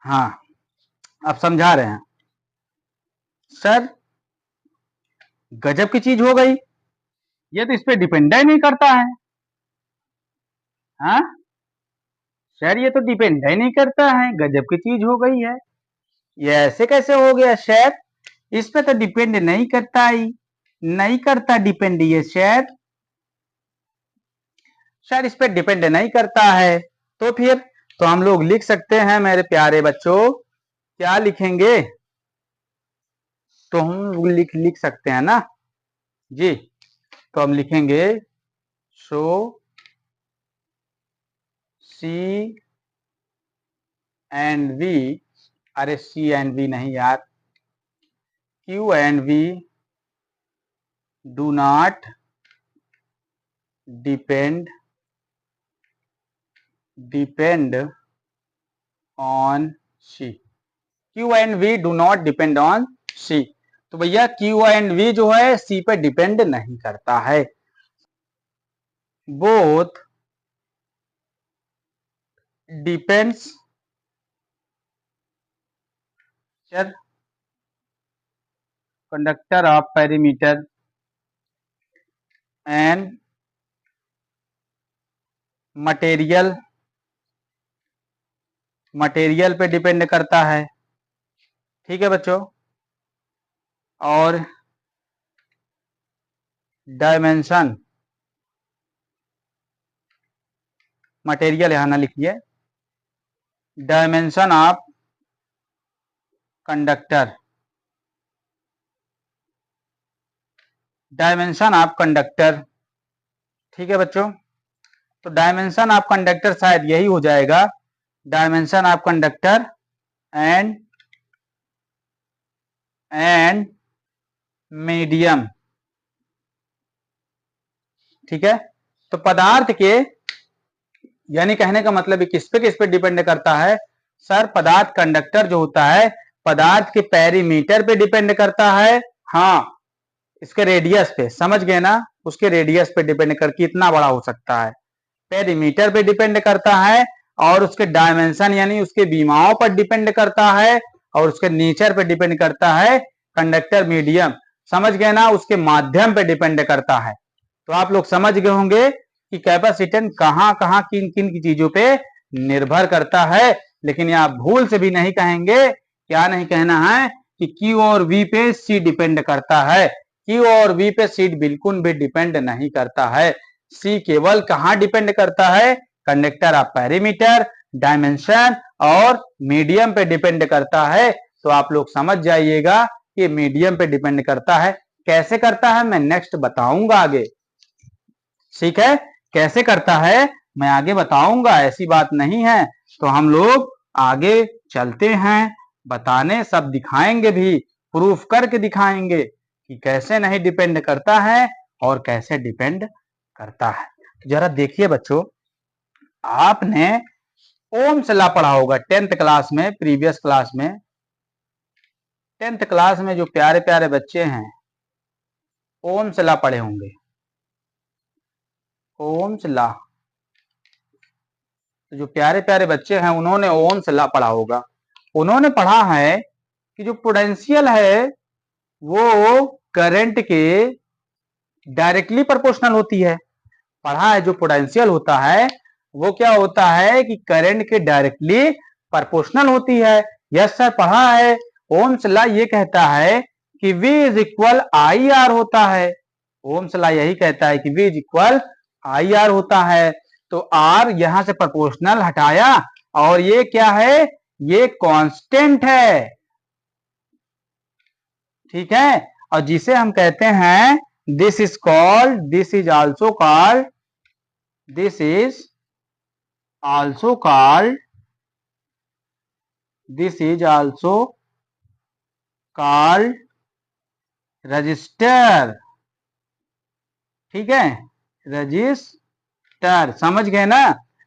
हाँ अब समझा रहे हैं सर, गजब की चीज हो गई, ये तो इस पे डिपेंड ही नहीं करता है। हाँ सर ये तो डिपेंड ही नहीं करता है, गजब की चीज हो गई है, ये ऐसे कैसे हो गया सर? इस पे तो डिपेंड नहीं करता ही, नहीं करता डिपेंड ये सर, सर इस पे डिपेंड नहीं करता है। तो फिर तो हम लोग लिख सकते हैं मेरे प्यारे बच्चों, क्या लिखेंगे? तो हम लिख लिख सकते हैं ना जी, तो हम लिखेंगे सो सी एंड वी, अरे सी एंड वी नहीं यार, Q and V do not depend depend on C, Q and V do not depend on C। तो भैया Q एंड V जो है C पे डिपेंड नहीं करता है। Both depends conductor of perimeter and material, material पे डिपेंड करता है। ठीक है बच्चों, और डायमेंशन, मटेरियल यहां ना लिखिए, dimension of conductor, dimension of conductor. ठीक है बच्चों, तो डायमेंशन ऑफ कंडक्टर शायद यही हो जाएगा, dimension of conductor and medium. ठीक है, तो पदार्थ के, यानी कहने का मतलब किस पे डिपेंड करता है सर, पदार्थ कंडक्टर जो होता है पदार्थ के पेरीमीटर पे डिपेंड करता है। हाँ, इसके रेडियस पे, समझ गए ना, उसके रेडियस पे डिपेंड कर कितना बड़ा हो सकता है, पेरीमीटर पे डिपेंड करता है, और उसके डायमेंशन यानी उसके बीमाओं पर डिपेंड करता है, और उसके नेचर पे डिपेंड करता है, कंडक्टर मीडियम, समझ गए ना, उसके माध्यम पे डिपेंड करता है। तो आप लोग समझ गए होंगे कि कैपेसिटेंस कहां कहां किन किन की चीजों पे निर्भर करता है। लेकिन यहां भूल से भी नहीं कहेंगे, क्या नहीं कहना है कि Q और V पे C डिपेंड करता है। Q और V पे C बिल्कुल भी डिपेंड नहीं करता है। C केवल कहां डिपेंड करता है, कंडक्टर ऑफ पेरीमीटर, डायमेंशन और मीडियम पे डिपेंड करता है। तो आप लोग समझ जाइएगा कि मीडियम पे डिपेंड करता है। कैसे करता है मैं नेक्स्ट बताऊंगा आगे। ठीक है, कैसे करता है मैं आगे बताऊंगा, ऐसी बात नहीं है। तो हम लोग आगे चलते हैं, बताने सब दिखाएंगे भी, प्रूफ करके दिखाएंगे कि कैसे नहीं डिपेंड करता है और कैसे डिपेंड करता है। जरा देखिए बच्चों, आपने ओम्स लॉ पढ़ा होगा 10th क्लास में, प्रीवियस क्लास में, 10th क्लास में जो प्यारे प्यारे बच्चे हैं ओम्स लॉ पढ़े होंगे, ओम्स लॉ, तो जो प्यारे प्यारे बच्चे हैं उन्होंने ओम्स लॉ पढ़ा होगा। उन्होंने पढ़ा है कि जो पोटेंशियल है वो करंट के डायरेक्टली प्रोपोर्शनल होती है। पढ़ा है जो पोटेंशियल होता है वो क्या होता है कि करंट के डायरेक्टली प्रोपोर्शनल होती है। यस सर, पढ़ा है। ओम्स लॉ ये कहता है कि V is equal I R होता है। ओम्स लॉ यही कहता है कि V is equal I R होता है। तो आर यहां से प्रोपोर्शनल हटाया, और ये क्या है, ये कांस्टेंट है। ठीक है, और जिसे हम कहते हैं this is called, this is also called, this is also called, this is also called register. ठीक है, रजिस्टर, समझ गए ना,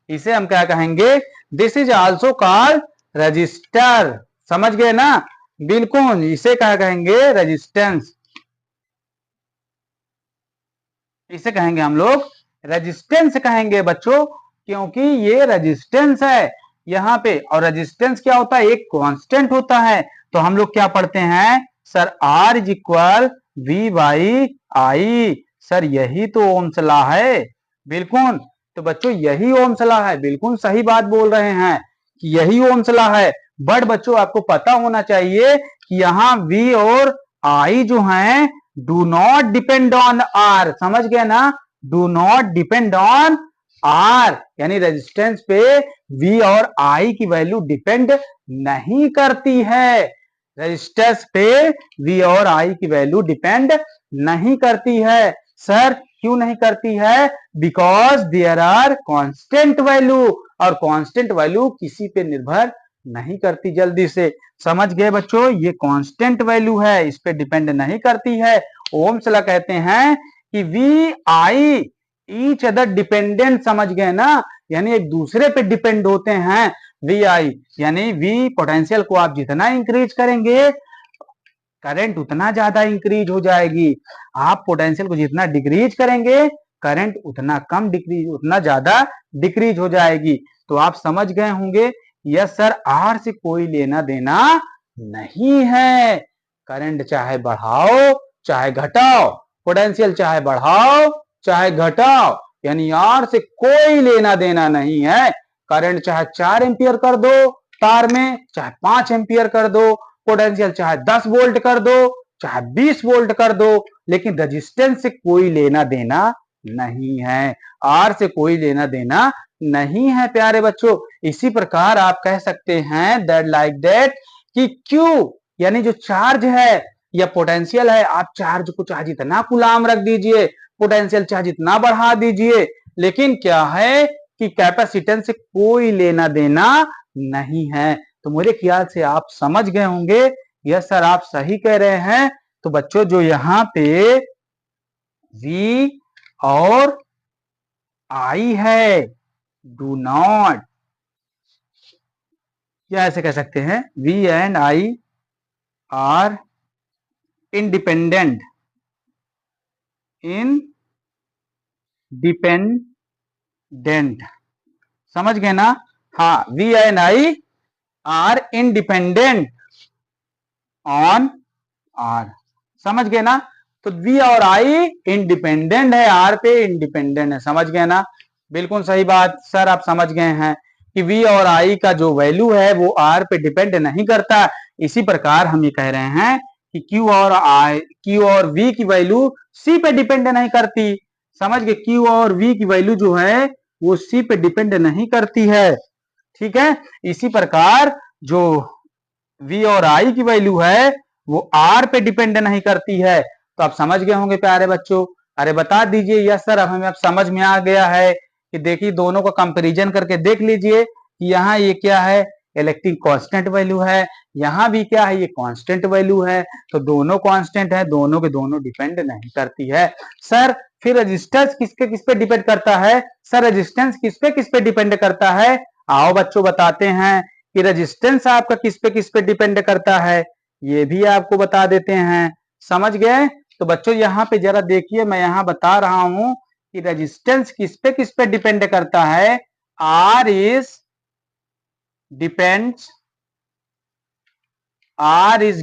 इसे हम क्या कहेंगे, this is also called register, समझ गए ना, बिल्कुल, इसे क्या कहेंगे, रेजिस्टेंस, इसे कहेंगे हम लोग रेजिस्टेंस कहेंगे बच्चों, क्योंकि ये रेजिस्टेंस है यहाँ पे, और रेजिस्टेंस क्या होता है, एक कांस्टेंट होता है। तो हम लोग क्या पढ़ते हैं sir, R is equal V by I. Sir यही तो ओम्स लॉ है, बिल्कुल। तो बच्चों यही ओम्स लॉ है, बिल्कुल सही बात बोल रहे हैं कि यही ओम्स लॉ है। बट बच्चों आपको पता होना चाहिए कि यहाँ V और I जो हैं do not depend on R, समझ गए ना, do not depend on R, यानी रेजिस्टेंस पे V और I की वैल्यू डिपेंड नहीं करती है। रेजिस्टेंस पे V और I की वैल्यू डिपेंड नहीं करती है। सर क्यों नहीं करती है, because there are constant value, और कांस्टेंट वैल्यू किसी पे निर्भर नहीं करती। जल्दी से समझ गए बच्चों, ये कांस्टेंट वैल्यू है, इस पे डिपेंड नहीं करती है। ओम्स लॉ कहते हैं कि V I each other dependent, समझ गए ना, यानी एक दूसरे पे डिपेंड होते हैं। वी आई यानी वी पोटेंशियल को आप जितना इंक्रीज करेंगे करंट उतना ज्यादा इंक्रीज हो जाएगी। आप पोटेंशियल को जितना डिक्रीज करेंगे करंट उतना कम डिक्रीज उतना ज्यादा डिक्रीज हो जाएगी। तो आप समझ गए होंगे यस सर आर से कोई लेना देना नहीं है। करंट चाहे बढ़ाओ चाहे घटाओ, पोटेंशियल चाहे बढ़ाओ चाहे घटाओ, यानी आर से कोई लेना देना नहीं है। करंट चाहे 4 एम्पियर कर दो तार में, चाहे 5 एम्पियर कर दो, पोटेंशियल चाहे 10 वोल्ट कर दो चाहे 20 वोल्ट कर दो, लेकिन रेजिस्टेंस से कोई लेना देना नहीं है, आर से कोई लेना देना नहीं है प्यारे बच्चों। इसी प्रकार आप कह सकते हैं दैट लाइक दैट कि क्यू यानी जो चार्ज है या पोटेंशियल है, आप चार्ज को चाहे जितना कूलाम रख दीजिए, पोटेंशियल चाहे जितना बढ़ा दीजिए, लेकिन क्या है कि कैपेसिटेंस से कोई लेना देना नहीं है। तो मेरे ख्याल से आप समझ गए होंगे यस सर आप सही कह रहे हैं। तो बच्चों जो यहां पे V और I है, डू नॉट, या ऐसे कह सकते हैं V and I are independent समझ गए ना। हाँ V and I are independent on R, समझ गए ना। तो V और I इंडिपेंडेंट है आर पे, इंडिपेंडेंट है, समझ गए ना। बिल्कुल सही बात सर आप समझ गए हैं कि V और I का जो वैल्यू है वो आर पे डिपेंड नहीं करता। इसी प्रकार हम ये कह रहे हैं कि Q और V की वैल्यू C पे डिपेंड नहीं करती, समझ गए। Q और V की वैल्यू जो है वो C पे डिपेंड नहीं करती है, ठीक है। इसी प्रकार जो V और I की वैल्यू है वो R पे डिपेंड नहीं करती है। तो आप समझ गए होंगे प्यारे बच्चों। अरे बता दीजिए यस सर अब हमें अब समझ में आ गया है कि देखिए दोनों का कंपैरिजन करके देख लीजिए कि यहाँ ये क्या है इलेक्ट्रिक कांस्टेंट वैल्यू है, यहाँ भी क्या है ये कांस्टेंट वैल्यू है। तो दोनों कांस्टेंट है, दोनों के दोनों डिपेंड नहीं करती है। सर फिर रेजिस्टेंस किस पे डिपेंड करता है? सर रेजिस्टेंस किस पे डिपेंड करता है? आओ बच्चों बताते हैं कि रेजिस्टेंस आपका किस पे डिपेंड करता है, ये भी आपको बता देते हैं। समझ गए? तो बच्चों यहाँ पे जरा देखिए मैं यहाँ बता रहा हूं कि रेजिस्टेंस किस पे डिपेंड करता है। R is depends R is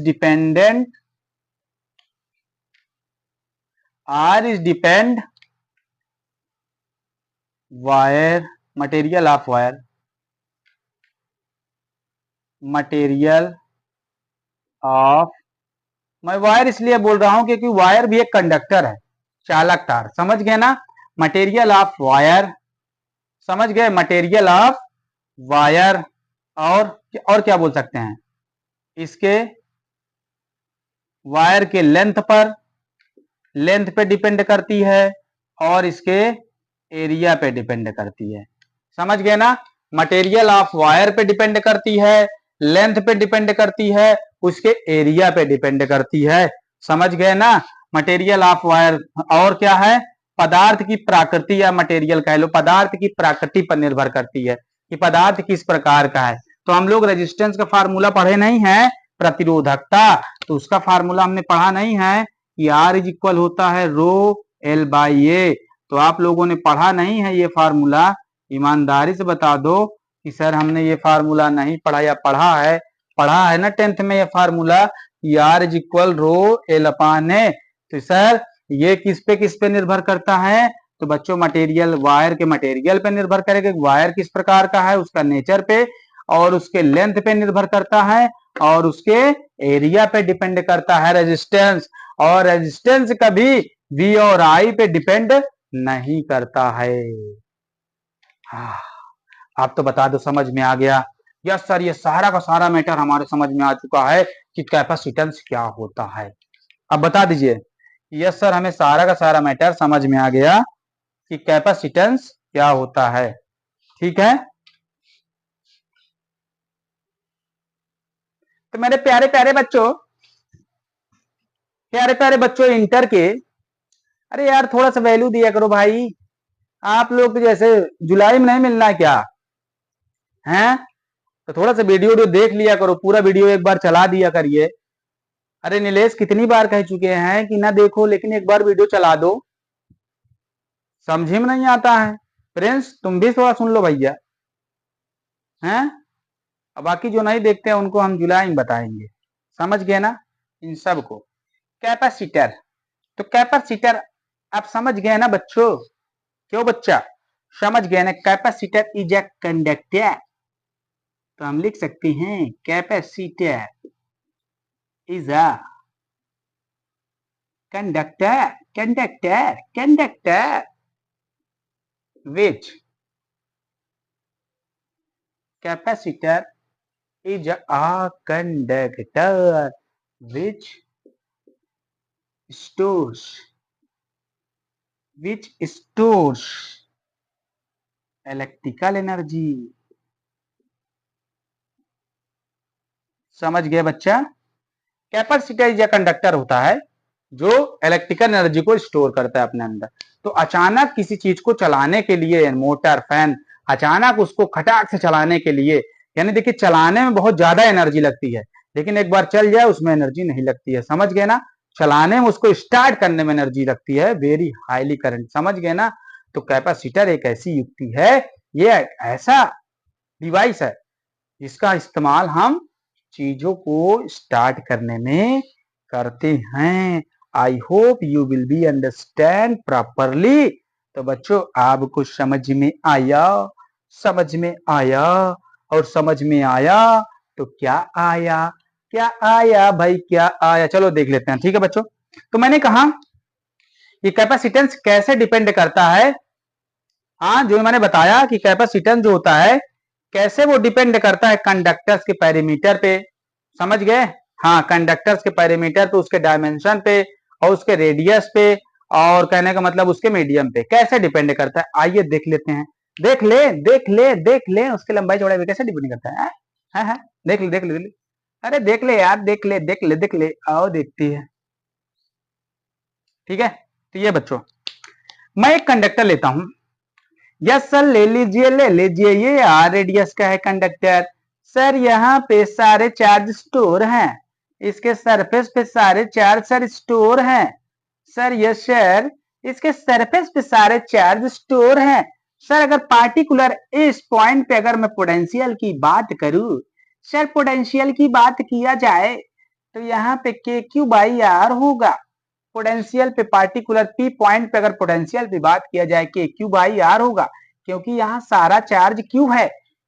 depend wire material of wire मैं वायर इसलिए बोल रहा हूं क्योंकि वायर भी एक कंडक्टर है, चालक तार, समझ गए ना। मटेरियल ऑफ वायर, समझ गए, मटेरियल ऑफ वायर। और क्या बोल सकते हैं इसके वायर के लेंथ पे डिपेंड करती है और इसके एरिया पे डिपेंड करती है, समझ गए ना। मटेरियल ऑफ वायर पे डिपेंड करती है, लेंथ पे डिपेंड करती है, उसके एरिया पे डिपेंड करती है, समझ गए ना। मटेरियल ऑफ वायर और क्या है, पदार्थ की प्रकृति या मटेरियल कह लो, पदार्थ की प्रकृति पर निर्भर करती है कि पदार्थ किस प्रकार का है। तो हम लोग रेजिस्टेंस का फार्मूला पढ़े नहीं है, प्रतिरोधकता, तो उसका फार्मूला हमने पढ़ा नहीं है कि R इज इक्वल होता है रो L बाई ए। तो आप लोगों ने पढ़ा नहीं है ये फार्मूला, ईमानदारी से बता दो कि सर हमने ये फार्मूला नहीं पढ़ा या पढ़ा है ना 10th में ये फार्मूला कि R is equal rho L upon A. तो सर ये किस पे निर्भर करता है? तो बच्चों मटेरियल, वायर के मटेरियल पे निर्भर करेगा, वायर किस प्रकार का है उसका नेचर पे, और उसके लेंथ पे निर्भर करता है, और उसके एरिया पे डिपेंड करता है रेजिस्टेंस। और रेजिस्टेंस कभी V और I पे डिपेंड नहीं करता है। आप तो बता दो समझ में आ गया। यस सर ये सारा का सारा मैटर हमारे समझ में आ चुका है कि कैपेसिटेंस क्या होता है। अब बता दीजिए। यस सर हमें सारा का सारा मैटर समझ में आ गया कि कैपेसिटेंस क्या होता है, ठीक है। तो मेरे प्यारे प्यारे बच्चों इंटर के, अरे यार थोड़ा सा वैल्यू दिया करो भाई, आप लोग तो जैसे जुलाई में नहीं मिलना है क्या हैं? तो थोड़ा सा वीडियो वीडियो देख लिया करो, पूरा वीडियो एक बार चला दिया करिए। अरे नीलेश कितनी बार कह चुके हैं कि ना देखो, लेकिन एक बार वीडियो चला दो। समझे में नहीं आता है। प्रिंस तुम भी थोड़ा सुन लो भैया, हैं? अब बाकी जो नहीं देखते हैं उनको हम जुलाई में बताएंगे। समझ गए ना इन सब को। कैपेसिटर, तो कैपेसिटर आप समझ गए ना बच्चों? क्यों बच्चा समझ गए ना? Capacitor is a conductor. तो हम लिख सकते हैं capacitor is a conductor, conductor, conductor which capacitor is a conductor which stores electrical energy। समझ गए बच्चा? कैपेसिटर इज कंडक्टर होता है जो इलेक्ट्रिकल एनर्जी को स्टोर करता है अपने अंदर। तो अचानक किसी चीज को चलाने के लिए, मोटर फैन, अचानक उसको खटाक से चलाने के लिए, यानी देखिए चलाने में बहुत ज्यादा एनर्जी लगती है, लेकिन एक बार चल जाए उसमें एनर्जी नहीं लगती है। समझ गए ना? चलाने में, उसको स्टार्ट करने में एनर्जी लगती है, वेरी हाईली करंट। समझ गए ना? तो कैपेसिटर एक ऐसी युक्ति है, ये ऐसा डिवाइस है जिसका इस्तेमाल हम चीजों को स्टार्ट करने में करते हैं। आई hope you will be understand properly. तो बच्चों आपको समझ में आया? समझ में आया? और समझ में आया तो क्या आया? क्या आया भाई, क्या आया? चलो देख लेते हैं, ठीक है बच्चों। तो मैंने कहा कि कैपेसिटेंस कैसे डिपेंड करता है। हाँ, जो मैंने बताया कि कैपेसिटेंस जो होता है कैसे वो डिपेंड करता है कंडक्टर्स के पैरामीटर पे। समझ गए? हाँ, कंडक्टर्स के पैरामीटर पे, उसके डायमेंशन पे और उसके रेडियस पे, और कहने का मतलब उसके मीडियम पे कैसे डिपेंड करता है। आइए देख लेते हैं। देख ले, देख ले, देख ले, उसके लंबाई चौड़ाई पे कैसे डिपेंड करता है। हाँ, देख ले, देख ले, देख ले। अरे देख ले यार, देख ले, देख ले, देख ले, आओ देखती है। ठीक है, तो ये बच्चों मैं एक कंडक्टर लेता हूं। यस सर, ले लीजिए, ले लीजिए, ये आर रेडियस का है कंडक्टर। सर यहाँ पे सारे चार्ज स्टोर हैं, इसके सरफेस पे सारे चार्ज सर स्टोर हैं। सर यस सर, इसके सरफेस पे सारे चार्ज स्टोर हैं। सर अगर पार्टिकुलर इस पॉइंट पे अगर मैं पोटेंशियल की बात करूं, सर पोटेंशियल की बात किया जाए तो यहाँ पे के क्यू बाई आर होगा। पोटेंशियल पे पार्टिकुलर पी पॉइंट पे अगर पोटेंशियल पे बात किया जाए के क्यू बाई आर होगा, क्योंकि यहाँ सारा चार्ज क्यू है,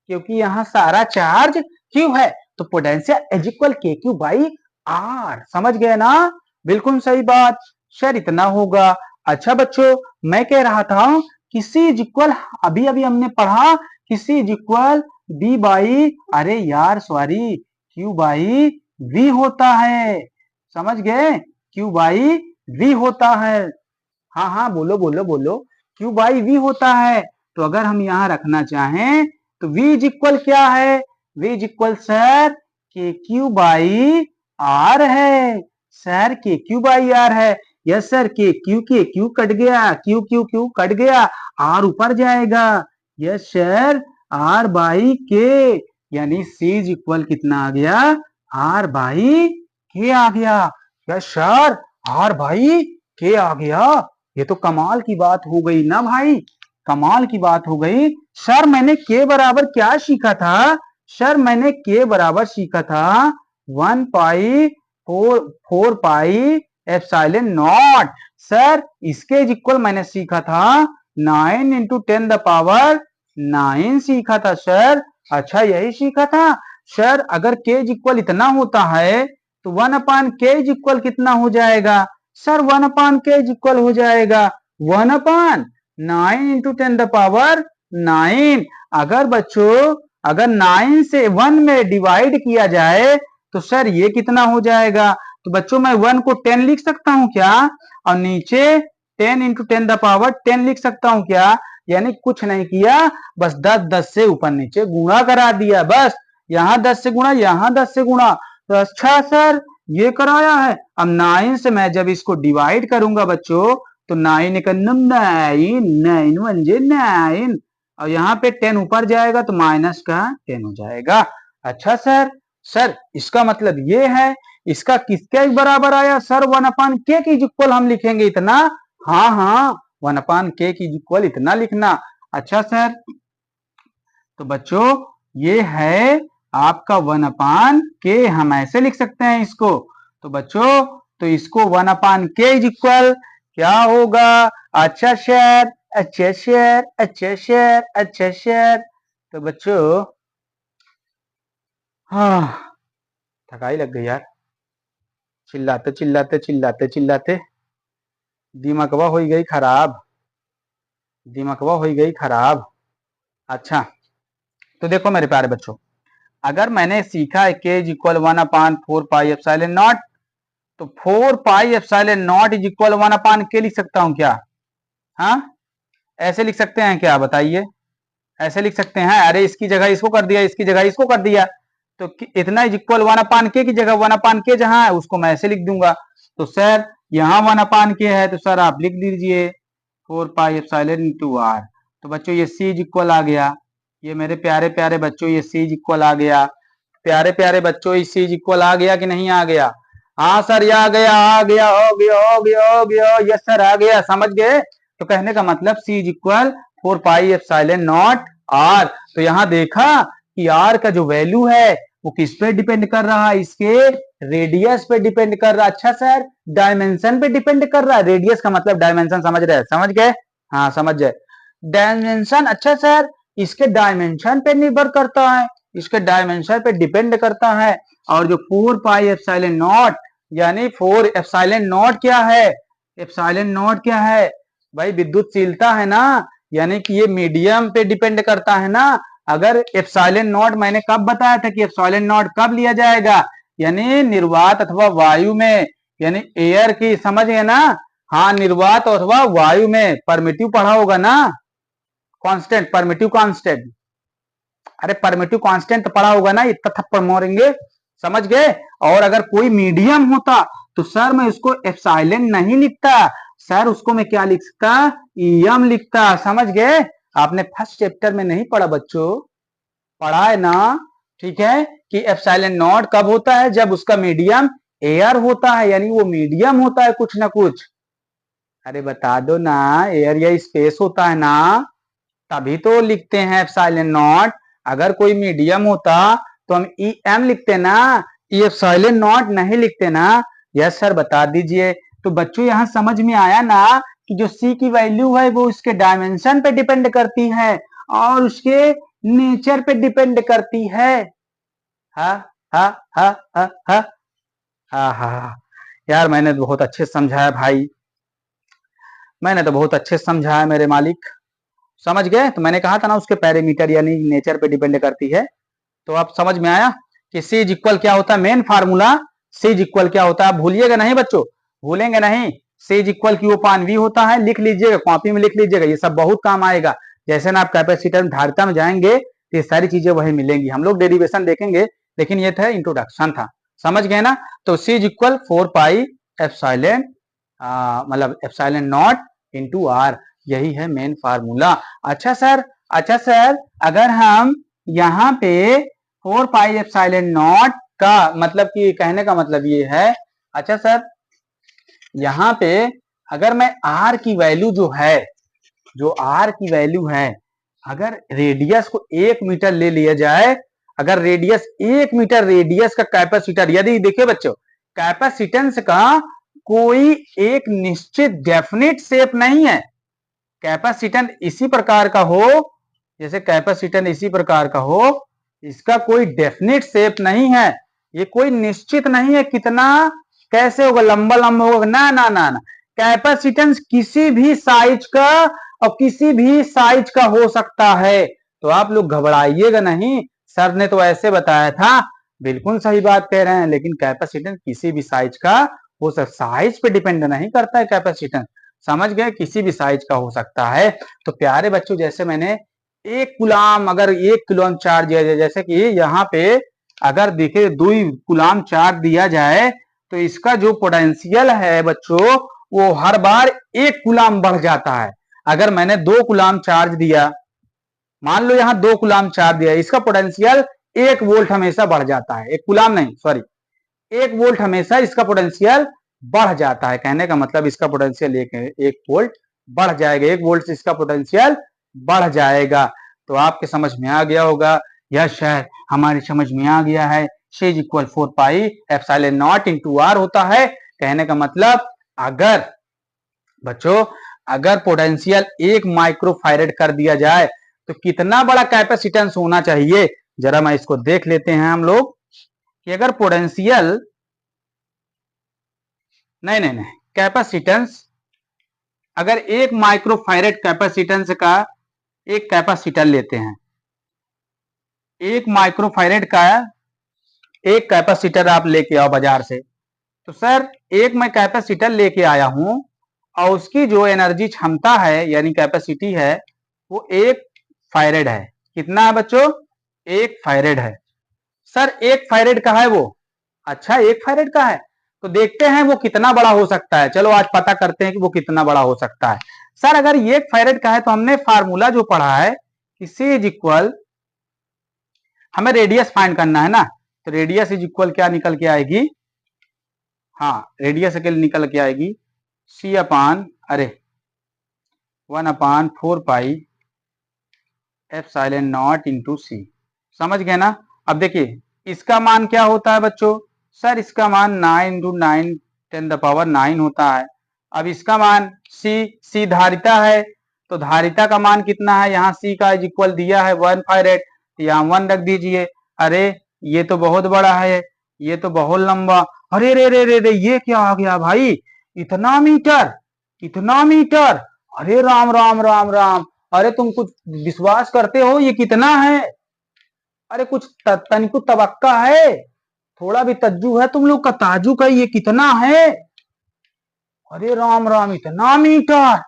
क्योंकि यहाँ सारा चार्ज क्यू है। तो पोटेंशियल इज इक्वल के क्यू बाई आर। समझ गए ना? बिल्कुल सही बात सर, इतना होगा। अच्छा बच्चों, मैं कह रहा था कि सी इज इक्वल, अभी अभी हमने पढ़ा कि C is equal B by, अरे यार सॉरी, क्यू बाई वी होता है। समझ गए? क्यू बाई वी होता है। हाँ हाँ, बोलो बोलो बोलो, क्यू बाई वी होता है। तो अगर हम यहां रखना चाहें तो v इज इक्वल क्या है? v इज इक्वल सर के क्यू बाई आर है। सर के क्यू बाई आर है। यस सर, के क्यू कट गया, क्यू क्यू क्यू कट गया, आर ऊपर जाएगा। यस सर, आर बाई के, यानी सी इज इक्वल कितना आ गया? आर बाई के आ गया। यस सर, आर भाई के आ गया। ये तो कमाल की बात हो गई ना भाई, कमाल की बात हो गई। सर मैंने के बराबर क्या सीखा था? सर मैंने के बराबर सीखा था 1 पाई 4 पाई एप्सिलॉन नॉट। सर इसके इक्वल मैंने सीखा था 9 इंटू 10 द पावर 9 सीखा था सर। अच्छा यही सीखा था। सर अगर के इक्वल इतना होता है तो 1/k इक्वल कितना हो जाएगा? सर 1/k इक्वल हो जाएगा 1/9 इंटू 10 द पावर 9। अगर बच्चों, अगर 9 से 1 में डिवाइड किया जाए तो सर ये कितना हो जाएगा? तो बच्चों मैं 1 को 10 लिख सकता हूं क्या? और नीचे 10 इंटू 10 द पावर 10 लिख सकता हूं क्या? यानी कुछ नहीं किया, बस 10 से ऊपर नीचे गुणा करा दिया। बस यहाँ 10 से गुणा, यहाँ 10 से गुणा। तो अच्छा सर ये कराया है। अब 9 से मैं जब इसको डिवाइड करूंगा बच्चों तो 9 का 9 म्हणजे 9, और यहाँ पे 10 ऊपर जाएगा तो माइनस का 10 हो जाएगा। अच्छा सर, सर इसका मतलब ये है, इसका किसके बराबर आया सर? 1/k की इक्वल हम लिखेंगे इतना। हाँ हाँ, 1/k की इक्वल इतना लिखना। अच्छा सर, तो बच्चों ये है आपका 1/k, हम ऐसे लिख सकते हैं इसको। तो बच्चों, तो इसको 1/k इज इक्वल क्या होगा? अच्छा शेर, अच्छा शेर, अच्छा शेर, अच्छा शेर। तो बच्चों, हाँ, थकाई लग गई यार, चिल्लाते चिल्लाते चिल्लाते चिल्लाते दिमागवा हो गई खराब, दिमागवा हो गई खराब। अच्छा, तो देखो मेरे प्यारे बच्चों, अगर मैंने सीखा है k is equal 1/4 pi epsilon not, तो 4 pi epsilon not is equal 1/k लिख सकता हूं क्या? हाँ, ऐसे लिख सकते हैं क्या? बताइए, ऐसे लिख सकते हैं? अरे इसकी जगह इसको कर दिया, इसकी जगह इसको कर दिया, तो इतना इज इक्वल 1/k की जगह 1/k जहां है उसको मैं ऐसे लिख दूंगा। तो सर यहाँ 1/k है, तो सर आप लिख दीजिए 4 पाई एप्सिलॉन इंटू आर। तो बच्चों ये c इज इक्वल आ गया, ये मेरे प्यारे प्यारे बच्चों ये c इज इक्वल आ गया। प्यारे प्यारे बच्चों इस c इज इक्वल आ गया कि नहीं आ गया? हाँ सर, ये आ गया, आ गया, हो गया, हो गया, हो गया, यस सर आ गया, समझ गए? तो कहने का मतलब c is equal 4 pi epsilon naught R. तो यहाँ देखा कि आर का जो वैल्यू है वो किस पे डिपेंड कर रहा है? इसके रेडियस पे डिपेंड कर रहा है। अच्छा सर, डायमेंशन पे डिपेंड कर रहा है। रेडियस का मतलब डायमेंशन, समझ रहे हैं? समझ गए? हाँ समझ गए, डायमेंशन। अच्छा सर, इसके डायमेंशन पे निर्भर करता है, इसके डायमेंशन पे डिपेंड करता है। और जो 4 पाई एप्सिलॉन नॉट, यानी 4 एप्सिलॉन नॉट क्या है? एप्सिलॉन नॉट क्या है भाई? विद्युतशीलता है ना, यानी कि ये मीडियम पे डिपेंड करता है ना। अगर एप्सिलॉन नॉट मैंने कब बताया था कि एप्सिलॉन नॉट कब लिया जाएगा? यानी निर्वात अथवा वायु में, यानी एयर की, समझ गए ना? हाँ, निर्वात अथवा वायु में। परमिटिव पढ़ा होगा ना, कांस्टेंट, परमिटिव कांस्टेंट। अरे परमिटिव कांस्टेंट तो पढ़ा होगा ना, इतना थप्पड़ मारेंगे, समझ गए? और अगर कोई मीडियम होता तो सर मैं उसको एप्सिलॉन नहीं लिखता, सर उसको मैं क्या लिखता? ईएम लिखता, समझ गए? आपने फर्स्ट चैप्टर में नहीं पढ़ा बच्चों? पढ़ा है ना? ठीक है, कि एप्सिलॉन नॉट कब होता है? जब उसका मीडियम एयर होता है, यानी वो मीडियम होता है कुछ ना कुछ। अरे बता दो ना, एयर या स्पेस होता है ना, तभी तो लिखते हैं एप्सिलॉन नॉट। अगर कोई मीडियम होता तो हम ई एम लिखते ना, ई एप्सिलॉन नॉट नहीं लिखते ना। यस सर, बता दीजिए। तो बच्चों यहाँ समझ में आया ना कि जो सी की वैल्यू है वो उसके डायमेंशन पे डिपेंड करती है और उसके नेचर पे डिपेंड करती है। हा हा हा हा हा हा हा। यार मैंने बहुत अच्छे समझाया भाई, मैंने तो बहुत अच्छे समझाया मेरे मालिक, समझ गए? तो मैंने कहा था ना उसके पैरामीटर यानी नेचर पे डिपेंड करती है। तो आप समझ में आया कि सी इज इक्वल क्या होता है? Main formula C is equal क्या होता है? आप भूलिएगा नहीं बच्चों, भूलेंगे नहीं। C is equal Q upon V होता है, लिख लीजिएगा, कॉपी में लिख लीजिएगा, ये सब बहुत काम आएगा। जैसे ना आप कैपेसिटर धारिता में जाएंगे तो ये सारी चीजें वही मिलेंगी। हम लोग डेरिवेशन देखेंगे, लेकिन ये था इंट्रोडक्शन था, समझ गए ना? तो C is equal 4 pi epsilon, मतलब एप्सिलॉन नॉट इंटू आर, यही है मेन फार्मूला। अच्छा सर, अच्छा सर, अगर हम यहाँ पे 4 पाई एप्सिलॉन नॉट का मतलब कि कहने का मतलब ये है, अच्छा सर यहाँ पे अगर मैं आर की वैल्यू जो है, जो आर की वैल्यू है, अगर रेडियस को 1 मीटर ले लिया जाए, अगर रेडियस 1 मीटर रेडियस का कैपेसिटर, यदि देखिए बच्चों कैपेसिटेंस का कोई एक निश्चित डेफिनेट शेप नहीं है। कैपेसिटेंस इसी प्रकार का हो, जैसे कैपेसिटेंस इसी प्रकार का हो, इसका कोई डेफिनेट शेप नहीं है, ये कोई निश्चित नहीं है कितना कैसे होगा, लंबा लंबा होगा, ना ना ना ना। कैपेसिटेंस किसी भी साइज का और किसी भी साइज का हो सकता है। तो आप लोग घबराइएगा नहीं, सर ने तो ऐसे बताया था, बिल्कुल सही बात कह रहे हैं, लेकिन कैपेसिटेंस किसी भी साइज का हो सकता, साइज पे डिपेंड नहीं करता है कैपेसिटेंस, समझ गए? किसी भी साइज का हो सकता है। तो प्यारे बच्चों, जैसे मैंने 1 कूलाम, अगर 1 कूलाम चार्ज, जैसे कि यहाँ पे अगर देखे 2 कूलाम चार्ज दिया जाए तो इसका जो पोटेंशियल है बच्चों वो हर बार 1 कूलाम बढ़ जाता है। अगर मैंने 2 कूलाम चार्ज दिया, मान लो यहां 2 कूलाम चार्ज दिया, इसका पोटेंशियल 1 वोल्ट हमेशा बढ़ जाता है। 1 कूलाम नहीं, सॉरी, 1 वोल्ट हमेशा इसका पोटेंशियल बढ़ जाता है। कहने का मतलब इसका पोटेंशियल 1 वोल्ट बढ़ जाएगा, 1 वोल्ट से इसका पोटेंशियल बढ़ जाएगा। तो आपके समझ में आ गया होगा, यह शायद हमारी समझ में आ गया है। C is equal 4 pi epsilon naught into R होता है। कहने का मतलब अगर बच्चों अगर पोटेंशियल 1 माइक्रोफैरेड कर दिया जाए तो कितना बड़ा कैपेसिटेंस होना चाहिए, जरा मैं इसको देख लेते हैं हम लोग कि अगर पोटेंशियल नहीं कैपेसिटेंस, अगर 1 माइक्रोफैरेड कैपेसिटेंस का एक कैपेसिटर लेते हैं, 1 माइक्रोफैरेड का एक कैपेसिटर आप लेके आओ बाजार से, तो सर एक मैं कैपेसिटर लेके आया हूं और उसकी जो एनर्जी क्षमता है यानी कैपेसिटी है वो 1 फैरेड है। कितना है बच्चों? 1 फैरेड है। सर 1 फैरेड का है वो, अच्छा 1 फैरेड का है, तो देखते हैं वो कितना बड़ा हो सकता है। चलो आज पता करते हैं कि वो कितना बड़ा हो सकता है। सर अगर 1 फैरेड का है तो हमने फार्मूला जो पढ़ा है कि C इज इक्वल, हमें रेडियस फाइंड करना है ना, तो रेडियस इज इक्वल क्या निकल के आएगी, हाँ रेडियस के लिए निकल के आएगी C अपान 1/4 पाई एप्सिलॉन नॉट इंटू C। समझ गए ना? अब देखिए इसका मान क्या होता है बच्चों, सर इसका मान 9 इंटू 9 10⁻⁹ होता है। अब इसका मान C धारिता है, तो धारिता का मान कितना है, यहाँ C का इज इक्वल दिया है 1 फैरेड, यहाँ 1 रख दीजिए। अरे ये तो बहुत बड़ा है, ये तो बहुत लंबा, अरे रे रे रे रे ये क्या आ गया भाई, इतना मीटर, इतना मीटर, अरे राम राम राम राम, अरे तुम कुछ विश्वास करते हो ये कितना है? अरे कुछ तनिको तवक्का है, थोड़ा भी तज्जु है तुम लोग का, ताजु का, ये कितना है? अरे राम राम, इतना मीटर,